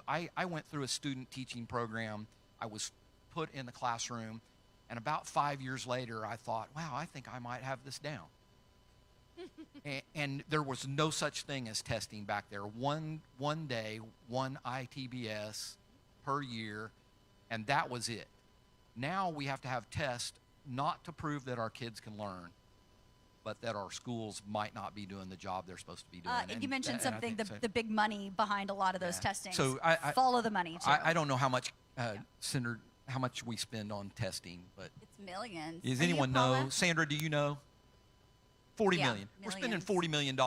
I went through a student teaching program. I was put in the classroom, and about 5 years later, I thought, wow, I think I might have this down. And there was no such thing as testing back there. One day, one ITBS per year, and that was it. Now we have to have tests not to prove that our kids can learn, but that our schools might not be doing the job they're supposed to be doing.
And you mentioned
and I
something,
think
the big money behind a lot of those testings.
So
follow the money, too.
I don't know how much, Senator, how much we spend on testing, but
It's millions.
does
Are you,
anyone know?
Paula?
Sandra, do you know? 40
Yeah,
million. We're spending
millions.
$40 million.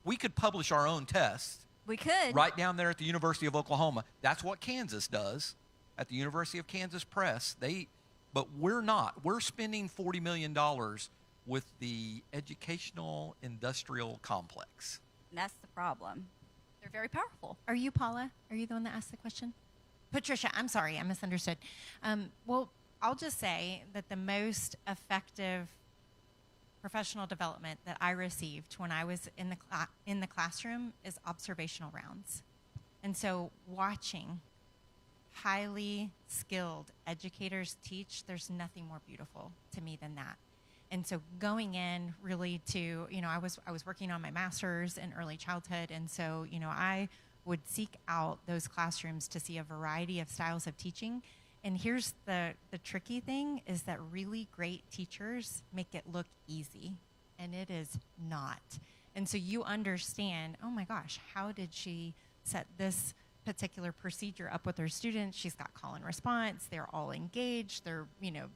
We could publish our own tests
We could.
right down there at the University of Oklahoma. That's what Kansas does at the University of Kansas Press. But we're not. We're spending $40 million with the educational industrial complex.
And that's the problem.
They're very powerful.
Are you Paula? Are you the one that asked the question? Patricia, I'm sorry, I misunderstood. Well, I'll just say that the most effective professional development that I received when I was in the classroom is observational rounds. And so watching highly skilled educators teach, there's nothing more beautiful to me than that. And so going in really to, I was working on my master's in early childhood, and so, I would seek out those classrooms to see a variety of styles of teaching. And here's the tricky thing is that really great teachers make it look easy, and it is not. And so you understand, oh my gosh, how did she set this particular procedure up with her students? She's got call and response. They're all engaged. They're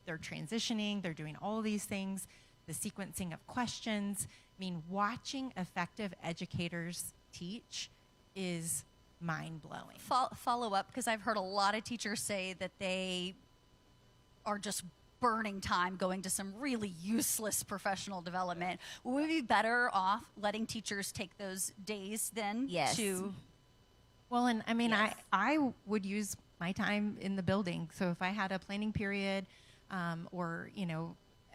transitioning. They're doing all these things. The sequencing of questions. I mean, watching effective educators teach is mind-blowing.
Follow up, because I've heard a lot of teachers say that they are just burning time going to some really useless professional development. Would we be better off letting teachers take those days then
Yes.
to...
Well, and I mean,
Yes.
I would use my time in the building. So if I had a planning period or,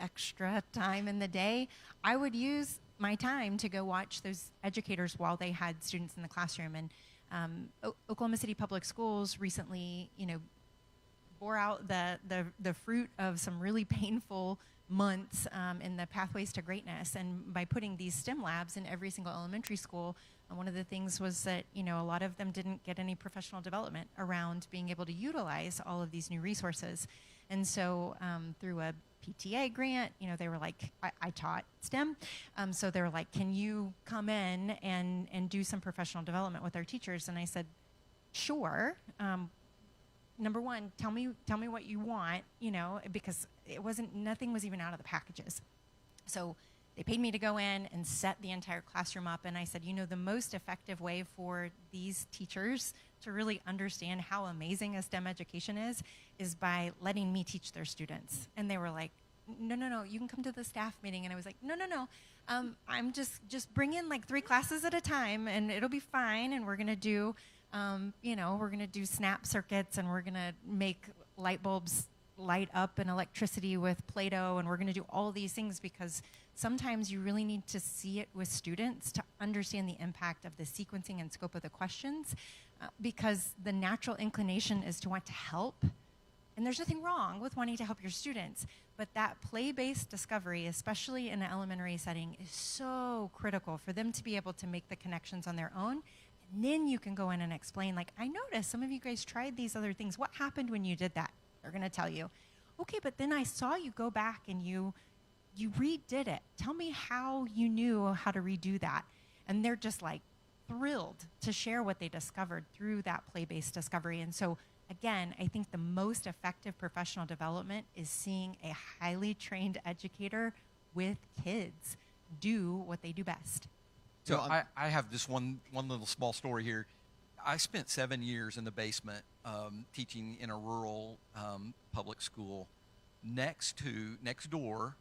extra time in the day, I would use my time to go watch those educators while they had students in the classroom. And Oklahoma City Public Schools recently, bore out the fruit of some really painful months in the Pathways to Greatness. And by putting these STEM labs in every single elementary school, one of the things was that, a lot of them didn't get any professional development around being able to utilize all of these new resources. And so through a PTA grant, they were like, I taught STEM. So they were like, can you come in and do some professional development with our teachers? And I said, sure. Number one, tell me what you want, because nothing was even out of the packages. So they paid me to go in and set the entire classroom up. And I said, the most effective way for these teachers to really understand how amazing a STEM education is by letting me teach their students. And they were like, no, you can come to the staff meeting. And I was like, no. I'm just bring in like 3 classes at a time and it'll be fine. And we're going to do, we're going to do snap circuits and we're going to make light bulbs light up and electricity with Play-Doh, and we're going to do all these things because sometimes you really need to see it with students to understand the impact of the sequencing and scope of the questions, because the natural inclination is to want to help, and there's nothing wrong with wanting to help your students, but that play-based discovery, especially in an elementary setting, is so critical for them to be able to make the connections on their own. And then you can go in and explain, like, I noticed some of you guys tried these other things. What happened when you did that? They're going to tell you, okay, but then I saw you go back and you redid it. Tell me how you knew how to redo that. And they're just like thrilled to share what they discovered through that play-based discovery. And so again, I think the most effective professional development is seeing a highly trained educator with kids do what they do best.
So I have this one little small story here. I spent 7 years in the basement teaching in a rural public school next door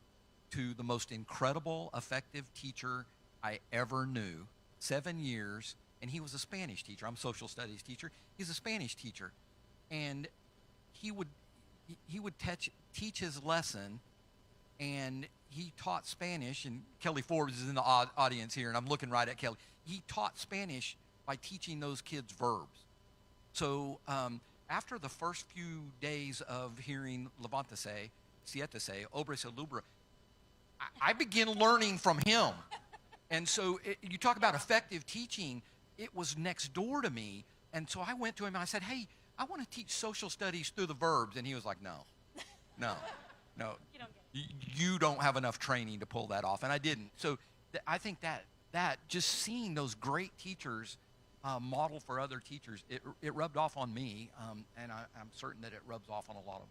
to the most incredible, effective teacher I ever knew. 7 years, and he was a Spanish teacher. I'm a social studies teacher. He's a Spanish teacher. And he would teach his lesson, and he taught Spanish, and Kelly Forbes is in the audience here, and I'm looking right at Kelly. He taught Spanish by teaching those kids verbs. So after the first few days of hearing levántese, siéntese, obrese lubra, I began learning from him. And so you talk about effective teaching, it was next door to me. And so I went to him and I said, hey, I want to teach social studies through the verbs. And he was like, no. You don't have enough training to pull that off. And I didn't. So I think that just seeing those great teachers model for other teachers, it rubbed off on me. And I'm certain that it rubs off on a lot of them.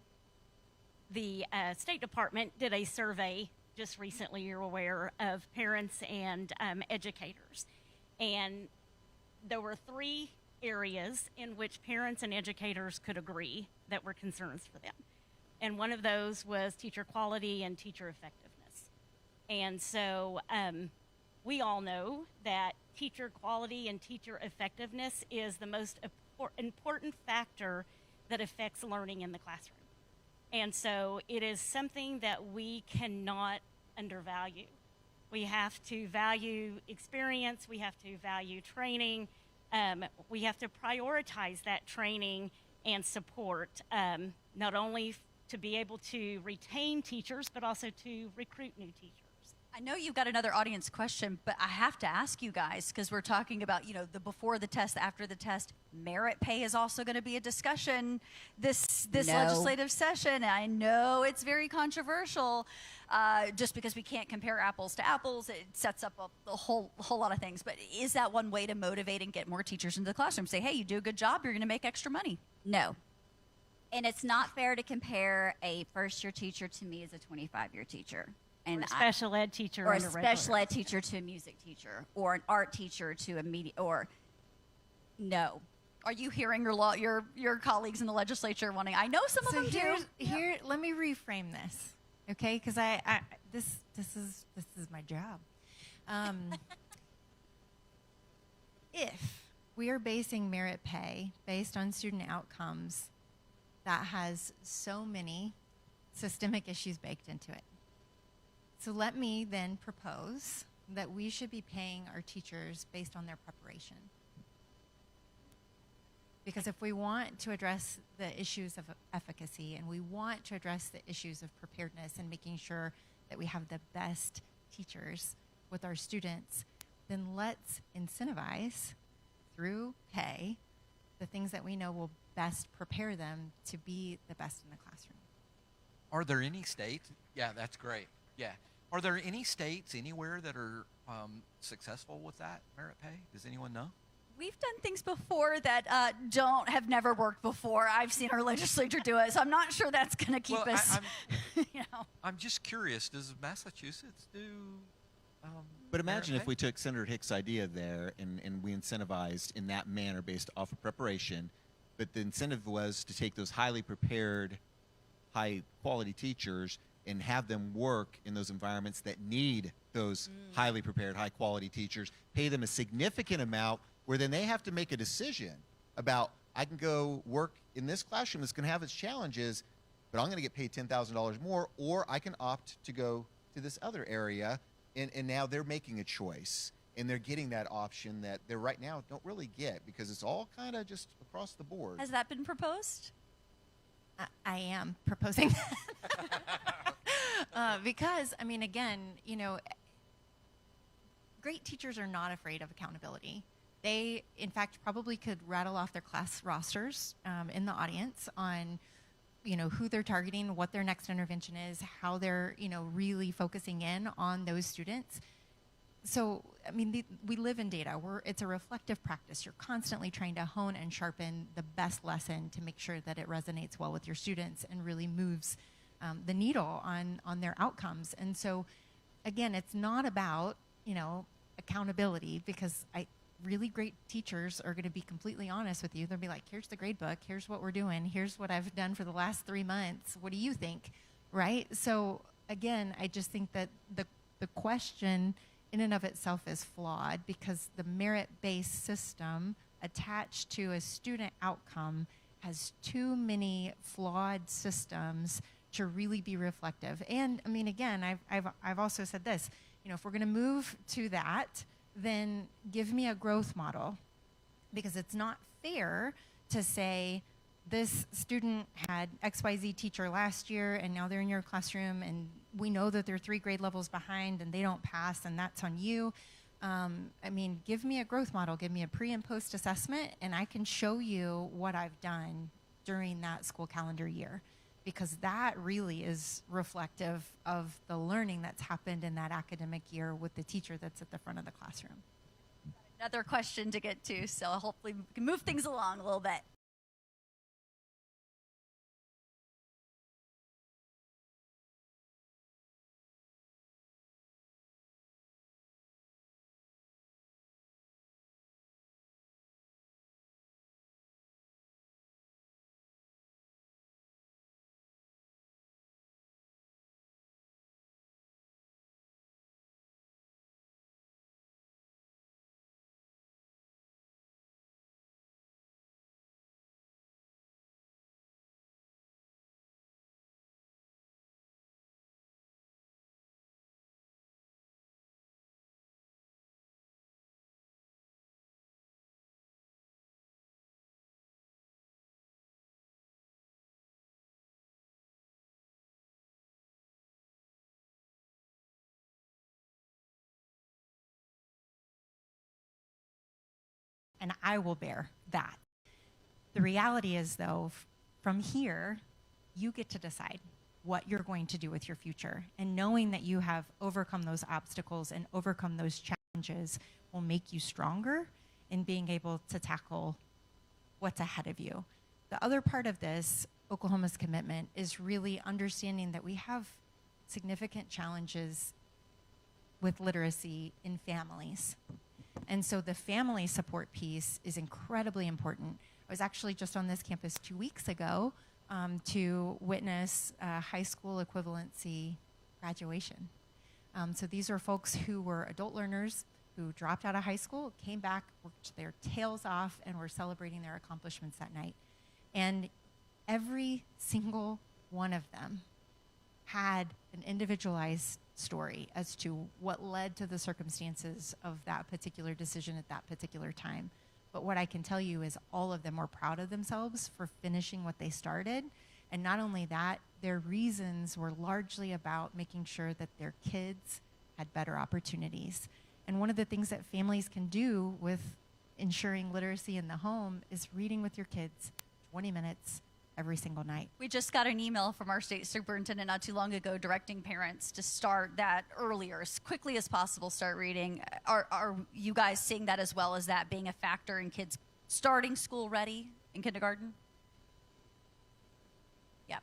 The State Department did a survey just recently, you're aware, of parents and educators. And there were 3 areas in which parents and educators could agree that were concerns for them. And one of those was teacher quality and teacher effectiveness. And so we all know that teacher quality and teacher effectiveness is the most important factor that affects learning in the classroom. And so it is something that we cannot undervalue. We have to value experience, we have to value training, we have to prioritize that training and support, not only to be able to retain teachers, but also to recruit new teachers.
I know you've got another audience question, but I have to ask you guys, because we're talking about, the before the test, after the test. Merit pay is also going to be a discussion this
No.
legislative session. I know it's very controversial, just because we can't compare apples to apples. It sets up a whole lot of things. But is that one way to motivate and get more teachers into the classroom? Say, hey, you do a good job, you're going to make extra money.
No. And it's not fair to compare a first-year teacher to me as a 25-year teacher. And
Or a special ed teacher
or a
and a regular.
special ed teacher to a music teacher, or an art teacher to a media, or no.
Are you hearing your colleagues in the legislature wanting? I know some of them do.
Here, let me reframe this, okay? Because this is my job. If we are basing merit pay based on student outcomes, that has so many systemic issues baked into it. So let me then propose that we should be paying our teachers based on their preparation. Because if we want to address the issues of efficacy, and we want to address the issues of preparedness and making sure that we have the best teachers with our students, then let's incentivize through pay the things that we know will best prepare them to be the best in the classroom.
Are there any states? Yeah, that's great. Yeah. Are there any states anywhere that are successful with that merit pay? Does anyone know?
We've done things before that have never worked before. I've seen our legislature do it, so I'm not sure that's going to keep us.
I'm just curious. Does Massachusetts do?
But imagine
merit
if we took Senator Hick's idea there and we incentivized in that manner based off of preparation, but the incentive was to take those highly prepared, high-quality teachers and have them work in those environments that need those highly prepared, high-quality teachers, pay them a significant amount where then they have to make a decision about, I can go work in this classroom that's going to have its challenges, but I'm going to get paid $10,000 more, or I can opt to go to this other area, and now they're making a choice, and they're getting that option that they right now don't really get because it's all kind of just across the board.
Has that been proposed?
I am proposing that. Because, I mean, again, great teachers are not afraid of accountability. They, in fact, probably could rattle off their class rosters in the audience on, who they're targeting, what their next intervention is, how they're, really focusing in on those students. So, I mean, we live in data. It's a reflective practice. You're constantly trying to hone and sharpen the best lesson to make sure that it resonates well with your students and really moves the needle on their outcomes. And so, again, it's not about, accountability, because really great teachers are going to be completely honest with you. They'll be like, here's the grade book, here's what we're doing, here's what I've done for the last 3 months. What do you think? Right? So, again, I just think that the question in and of itself is flawed, because the merit-based system attached to a student outcome has too many flawed systems to really be reflective. And I mean, again, I've also said this, if we're going to move to that, then give me a growth model, because it's not fair to say this student had XYZ teacher last year and now they're in your classroom and we know that they're 3 grade levels behind and they don't pass and that's on you. I mean, give me a growth model, give me a pre and post assessment, and I can show you what I've done during that school calendar year, because that really is reflective of the learning that's happened in that academic year with the teacher that's at the front of the classroom.
Another question to get to, so hopefully we can move things along a little bit.
And I will bear that. The reality is, though, from here, you get to decide what you're going to do with your future. And knowing that you have overcome those obstacles and overcome those challenges will make you stronger in being able to tackle what's ahead of you. The other part of this, Oklahoma's commitment, is really understanding that we have significant challenges with literacy in families. And so the family support piece is incredibly important. I was actually just on this campus 2 weeks ago to witness a high school equivalency graduation. So these are folks who were adult learners who dropped out of high school, came back, worked their tails off, and were celebrating their accomplishments that night. And every single one of them had an individualized story as to what led to the circumstances of that particular decision at that particular time. But what I can tell you is all of them were proud of themselves for finishing what they started. And not only that, their reasons were largely about making sure that their kids had better opportunities. And one of the things that families can do with ensuring literacy in the home is reading with your kids 20 minutes every single night.
We just got an email from our state superintendent not too long ago directing parents to start that earlier, as quickly as possible, start reading. Are you guys seeing that as well as that being a factor in kids starting school ready in kindergarten? Yeah.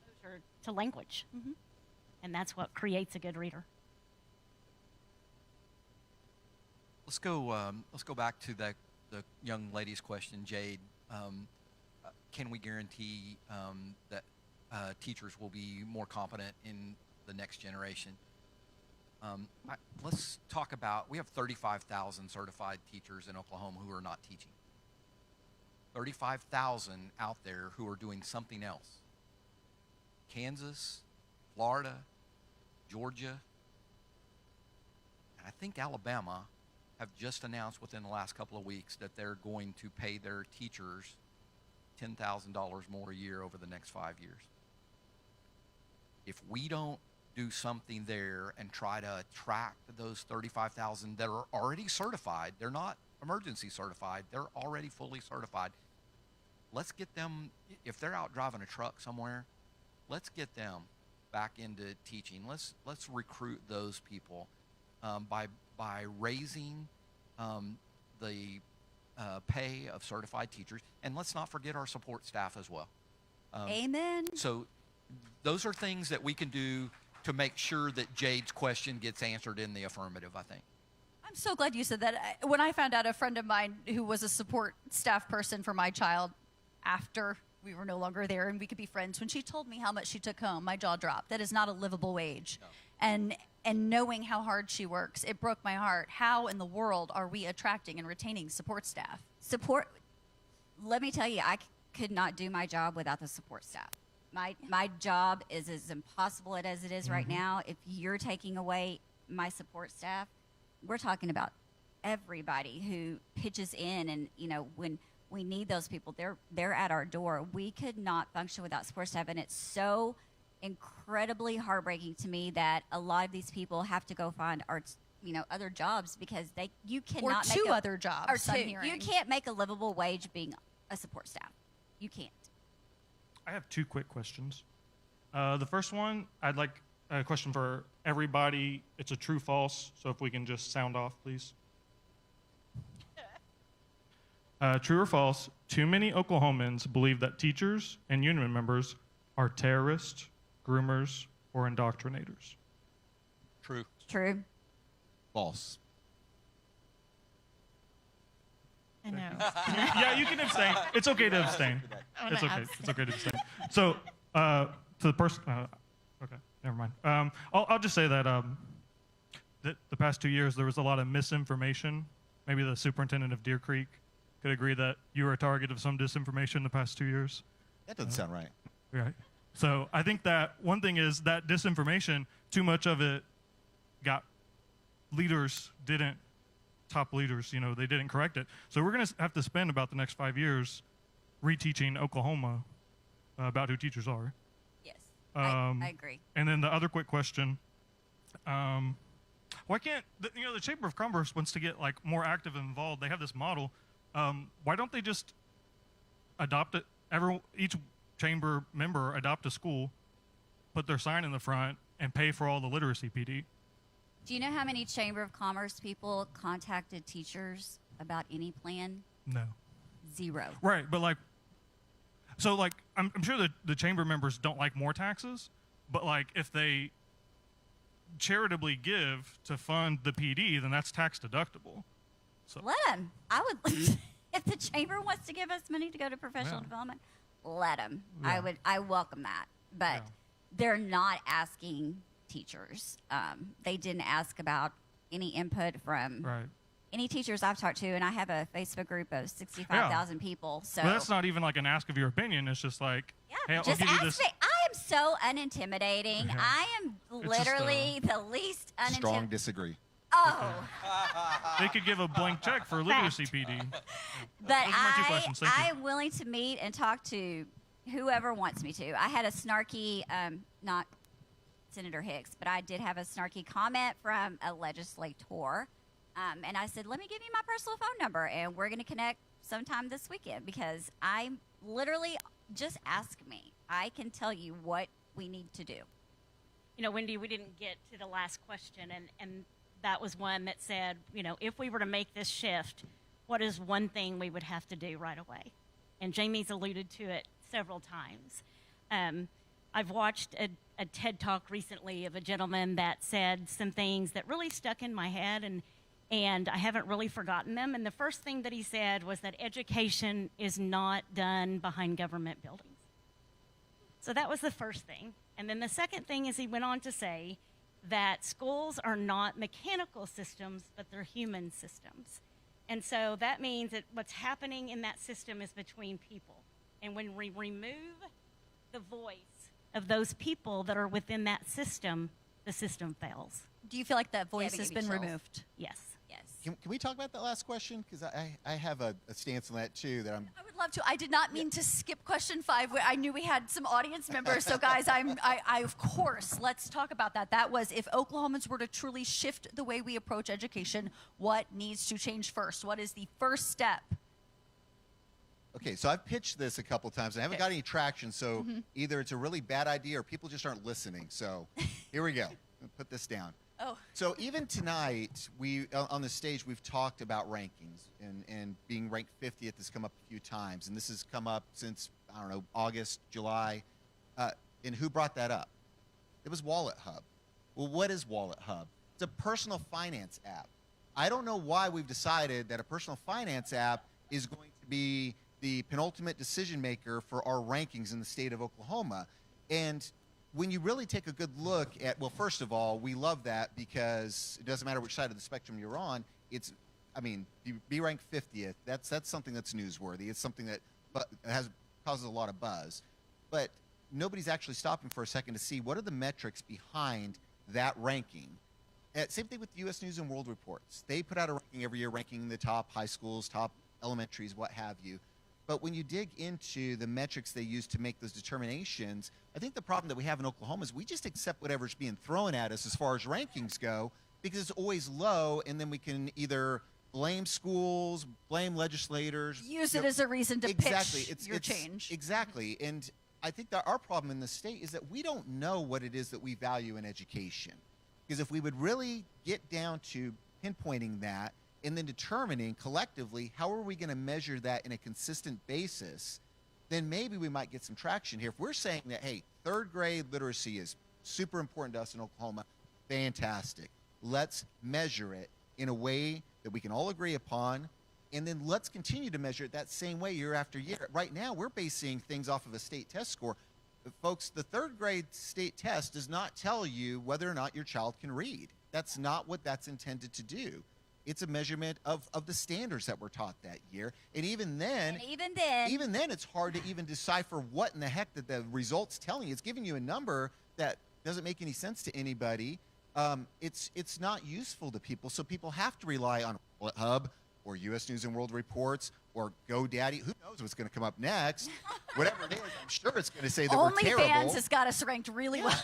Exposure to language. And that's what creates a good reader.
Let's go back to the young lady's question, Jade. Can we guarantee that teachers will be more competent in the next generation? Let's talk about, we have 35,000 certified teachers in Oklahoma who are not teaching. 35,000 out there who are doing something else. Kansas, Florida, Georgia, and I think Alabama have just announced within the last couple of weeks that they're going to pay their teachers $10,000 more a year over the next 5 years. If we don't do something there and try to attract those 35,000 that are already certified, they're not emergency certified, they're already fully certified. Let's get them, if they're out driving a truck somewhere, let's get them back into teaching. Let's recruit those people by raising the pay of certified teachers, and let's not forget our support staff as well.
Amen.
So those are things that we can do to make sure that Jade's question gets answered in the affirmative, I think.
I'm so glad you said that. When I found out, a friend of mine who was a support staff person for my child, after we were no longer there and we could be friends, when she told me how much she took home, my jaw dropped. That is not a livable wage. No. And knowing how hard she works, it broke my heart. How in the world are we attracting and retaining support staff?
Support, let me tell you, I could not do my job without the support staff. My job is as impossible as it is right now. If you're taking away my support staff, we're talking about everybody who pitches in. And, you know, when We need those people. They're at our door. We could not function without support staff, and it's so incredibly heartbreaking to me that a lot of these people have to go find other jobs because you cannot make
other jobs.
or
I'm
two.
hearing.
You can't make a livable wage being a support staff. You can't.
I have two quick questions. The first one, I'd like a question for everybody. It's a true false, so if we can just sound off, please. True or false, too many Oklahomans believe that teachers and union members are terrorists, groomers, or indoctrinators.
True.
True.
False.
I know.
Yeah, you can abstain. It's okay to abstain. It's okay. It's okay to abstain. So, to the person, okay, never mind. I'll just say that the past 2 years there was a lot of misinformation. Maybe the superintendent of Deer Creek could agree that you were a target of some disinformation the past 2 years.
That doesn't sound right.
Right. So I think that one thing is that disinformation, too much of it got top leaders, they didn't correct it. So we're going to have to spend about the next 5 years reteaching Oklahoma about who teachers are.
Yes. I agree.
And then the other quick question, why can't, the Chamber of Commerce wants to get more active and involved. They have this model. Why don't they just adopt it? Each chamber member adopt a school, put their sign in the front, and pay for all the literacy PD.
Do you know how many Chamber of Commerce people contacted teachers about any plan?
No.
0.
Right, but I'm sure that the chamber members don't like more taxes, but if they charitably give to fund the PD, then that's tax deductible. So
Let them. I would, if the chamber wants to give us money to go to professional development, let them.
Yeah.
I welcome that. But they're not asking teachers. They didn't ask about any input from any teachers I've talked to, and I have a Facebook group of 65,000 people. So
but that's not even an ask of your opinion. It's just hey, I'll
just
give you
ask
this.
me. I am so unintimidating.
Yeah.
I am literally the least
Strong
unintimidating.
disagree.
Oh.
They could give a blank check for literacy PD.
But
Those are my two questions. Thank you.
I'm willing to meet and talk to whoever wants me to. I had a snarky, not Senator Hicks, but I did have a snarky comment from a legislator. And I said, let me give you my personal phone number, and we're going to connect sometime this weekend because I'm literally, just ask me. I can tell you what we need to do.
Wendy, we didn't get to the last question, and that was one that said, if we were to make this shift, what is one thing we would have to do right away? And Jamie's alluded to it several times. I've watched a TED Talk recently of a gentleman that said some things that really stuck in my head, and I haven't really forgotten them. And the first thing that he said was that education is not done behind government buildings. So that was the first thing. And then the second thing is he went on to say that schools are not mechanical systems, but they're human systems. And so that means that what's happening in that system is between people. And when we remove the voice of those people that are within that system, the system fails.
Do you feel like that voice
to
has
give you
been
chills.
removed?
Yes.
Can we talk about that last question? Because I have a stance on that too. That I'm.
I would love to. I did not mean to skip question 5. I knew we had some audience members. So, guys, I of course, let's talk about that. That was if Oklahomans were to truly shift the way we approach education, what needs to change first? What is the first step?
Okay, so I've pitched this a couple times and I haven't got any traction. So either it's a really bad idea or people just aren't listening. So here we go. Put this down.
Oh.
So even tonight, on the stage, we've talked about rankings and being ranked 50th has come up a few times. And this has come up since, I don't know, August, July. And who brought that up? It was Wallet Hub. Well, what is Wallet Hub? It's a personal finance app. I don't know why we've decided that a personal finance app is going to be the penultimate decision maker for our rankings in the state of Oklahoma. And when you really take a good look at, well, first of all, we love that because it doesn't matter which side of the spectrum you're on. Be ranked 50th. That's something that's newsworthy. It's something that causes a lot of buzz. But nobody's actually stopping for a second to see what are the metrics behind that ranking. Same thing with U.S. News and World Reports. They put out a ranking every year, ranking the top high schools, top elementaries, what have you. But when you dig into the metrics they use to make those determinations, I think the problem that we have in Oklahoma is we just accept whatever's being thrown at us as far as rankings go, because it's always low, and then we can either blame schools, blame legislators.
Use it as a reason to pitch your change.
Exactly. And I think that our problem in the state is that we don't know what it is that we value in education. Because if we would really get down to pinpointing that and then determining collectively how are we going to measure that in a consistent basis, then maybe we might get some traction here. If we're saying that, hey, third grade literacy is super important to us in Oklahoma, fantastic. Let's measure it in a way that we can all agree upon, and then let's continue to measure it that same way year after year. Right now, we're basing things off of a state test score. But folks, the third grade state test does not tell you whether or not your child can read. That's not what that's intended to do. It's a measurement of the standards that were taught that year. And even then, it's hard to even decipher what in the heck that the result's telling you. It's giving you a number that doesn't make any sense to anybody. It's not useful to people, so people have to rely on Hub or U.S. News and World Reports or GoDaddy. Who knows what's going to come up next? Whatever it is, I'm sure it's going to say that we're terrible.
OnlyFans has got us ranked really well.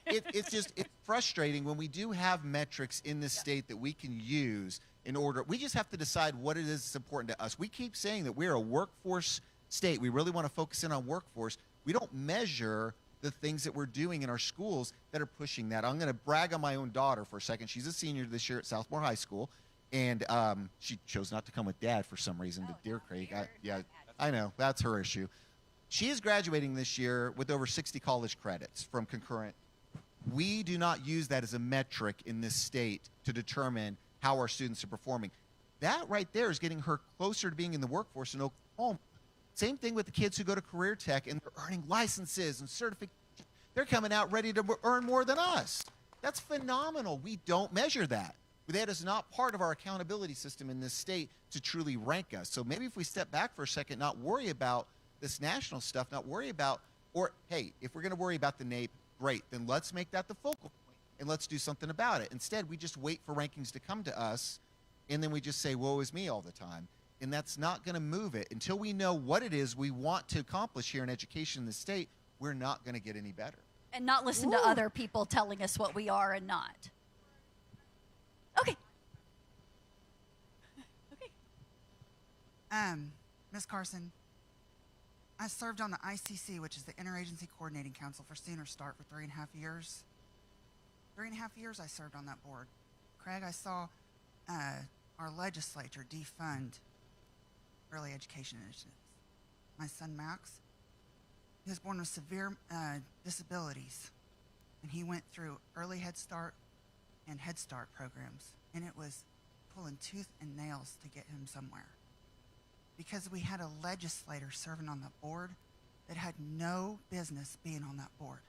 It's frustrating when we do have metrics in this state that we can use in order. We just have to decide what it is that's important to us. We keep saying that we're a workforce state. We really want to focus in on workforce. We don't measure the things that we're doing in our schools that are pushing that. I'm going to brag on my own daughter for a second. She's a senior this year at Southmore High School, and she chose not to come with Dad for some reason to Deer Creek. I know, that's her issue. She is graduating this year with over 60 college credits from concurrent. We do not use that as a metric in this state to determine how our students are performing. That right there is getting her closer to being in the workforce in Oklahoma. Same thing with the kids who go to career tech and they're earning licenses and certifications. They're coming out ready to earn more than us. That's phenomenal. We don't measure that. That is not part of our accountability system in this state to truly rank us. So maybe if we step back for a second, not worry about this national stuff, not worry about, or hey, if we're going to worry about the NAEP, great, then let's make that the focal point and let's do something about it. Instead, we just wait for rankings to come to us and then we just say, woe is me all the time. And that's not going to move it. Until we know what it is we want to accomplish here in education in the state, we're not going to get any better.
And not listen to other people telling us what we are and not. Okay.
Ms. Carson, I served on the ICC, which is the Interagency Coordinating Council for Sooner Start, for 3.5 years. 3.5 years I served on that board. Craig, I saw our legislature defund early education initiatives. My son Max, he was born with severe disabilities, and he went through early Head Start and Head Start programs, and it was pulling tooth and nails to get him somewhere. Because we had a legislator serving on that board that had no business being on that board.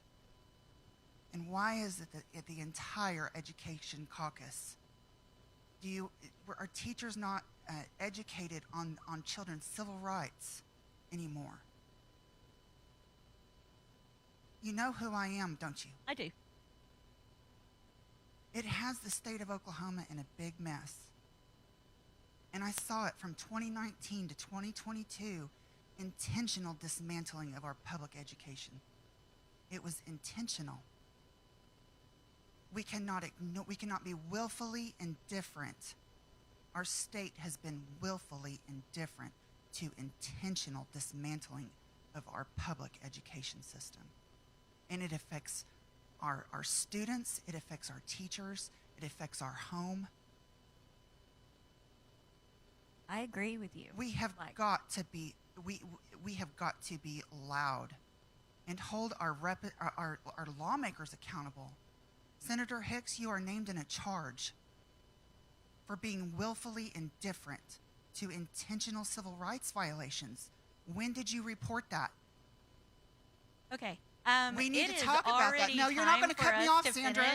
And why is it that at the entire education caucus, are teachers not educated on children's civil rights anymore? You know who I am, don't you?
I do.
It has the state of Oklahoma in a big mess. And I saw it from 2019 to 2022, intentional dismantling of our public education. It was intentional. We cannot be willfully indifferent. Our state has been willfully indifferent to intentional dismantling of our public education system. And it affects our students, it affects our teachers, it affects our home.
I agree with you.
We have got to be loud and hold our lawmakers accountable. Senator Hicks, you are named in a charge for being willfully indifferent to intentional civil rights violations. When did you report that?
Okay.
We need to talk about that. No, you're not going to cut me off, Sandra.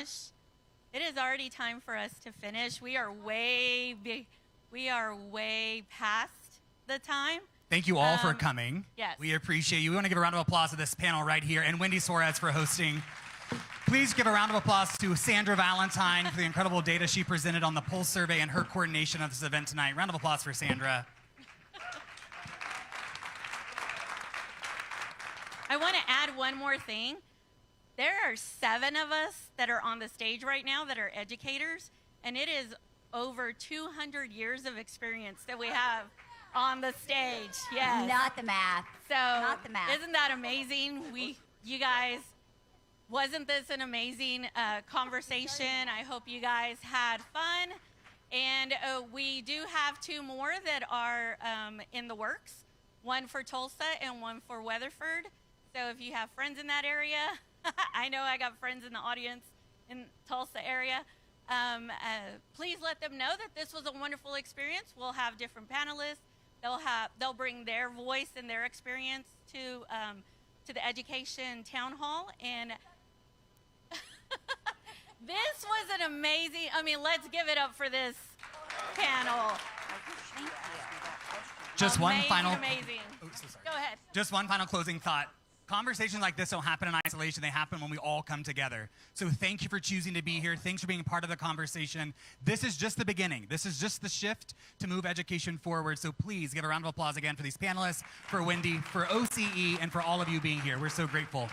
It is already time for us to finish. We are way past the time.
Thank you all for coming.
Yes.
We appreciate you. We want to give a round of applause to this panel right here and Wendy Suarez for hosting. Please give a round of applause to Sandra Valentine for the incredible data she presented on the Pulse survey and her coordination of this event tonight. Round of applause for Sandra.
I want to add one more thing. There are 7 of us that are on the stage right now that are educators, and it is over 200 years of experience that we have on the stage. Yes.
Not the math.
So
Not the math.
isn't that amazing? You guys, wasn't this an amazing conversation? I hope you guys had fun. And we do have 2 more that are in the works, one for Tulsa and one for Weatherford. So if you have friends in that area, I know I got friends in the audience in Tulsa area. Please let them know that this was a wonderful experience. We'll have different panelists. They'll bring their voice and their experience to the education town hall. And this was an amazing. I mean, let's give it up for this panel.
Just one final.
Amazing.
Oh, so sorry.
Go ahead.
Just one final closing thought. Conversations like this don't happen in isolation. They happen when we all come together. So thank you for choosing to be here. Thanks for being part of the conversation. This is just the beginning. This is just the shift to move education forward. So please give a round of applause again for these panelists, for Wendy, for OCE, and for all of you being here. We're so grateful.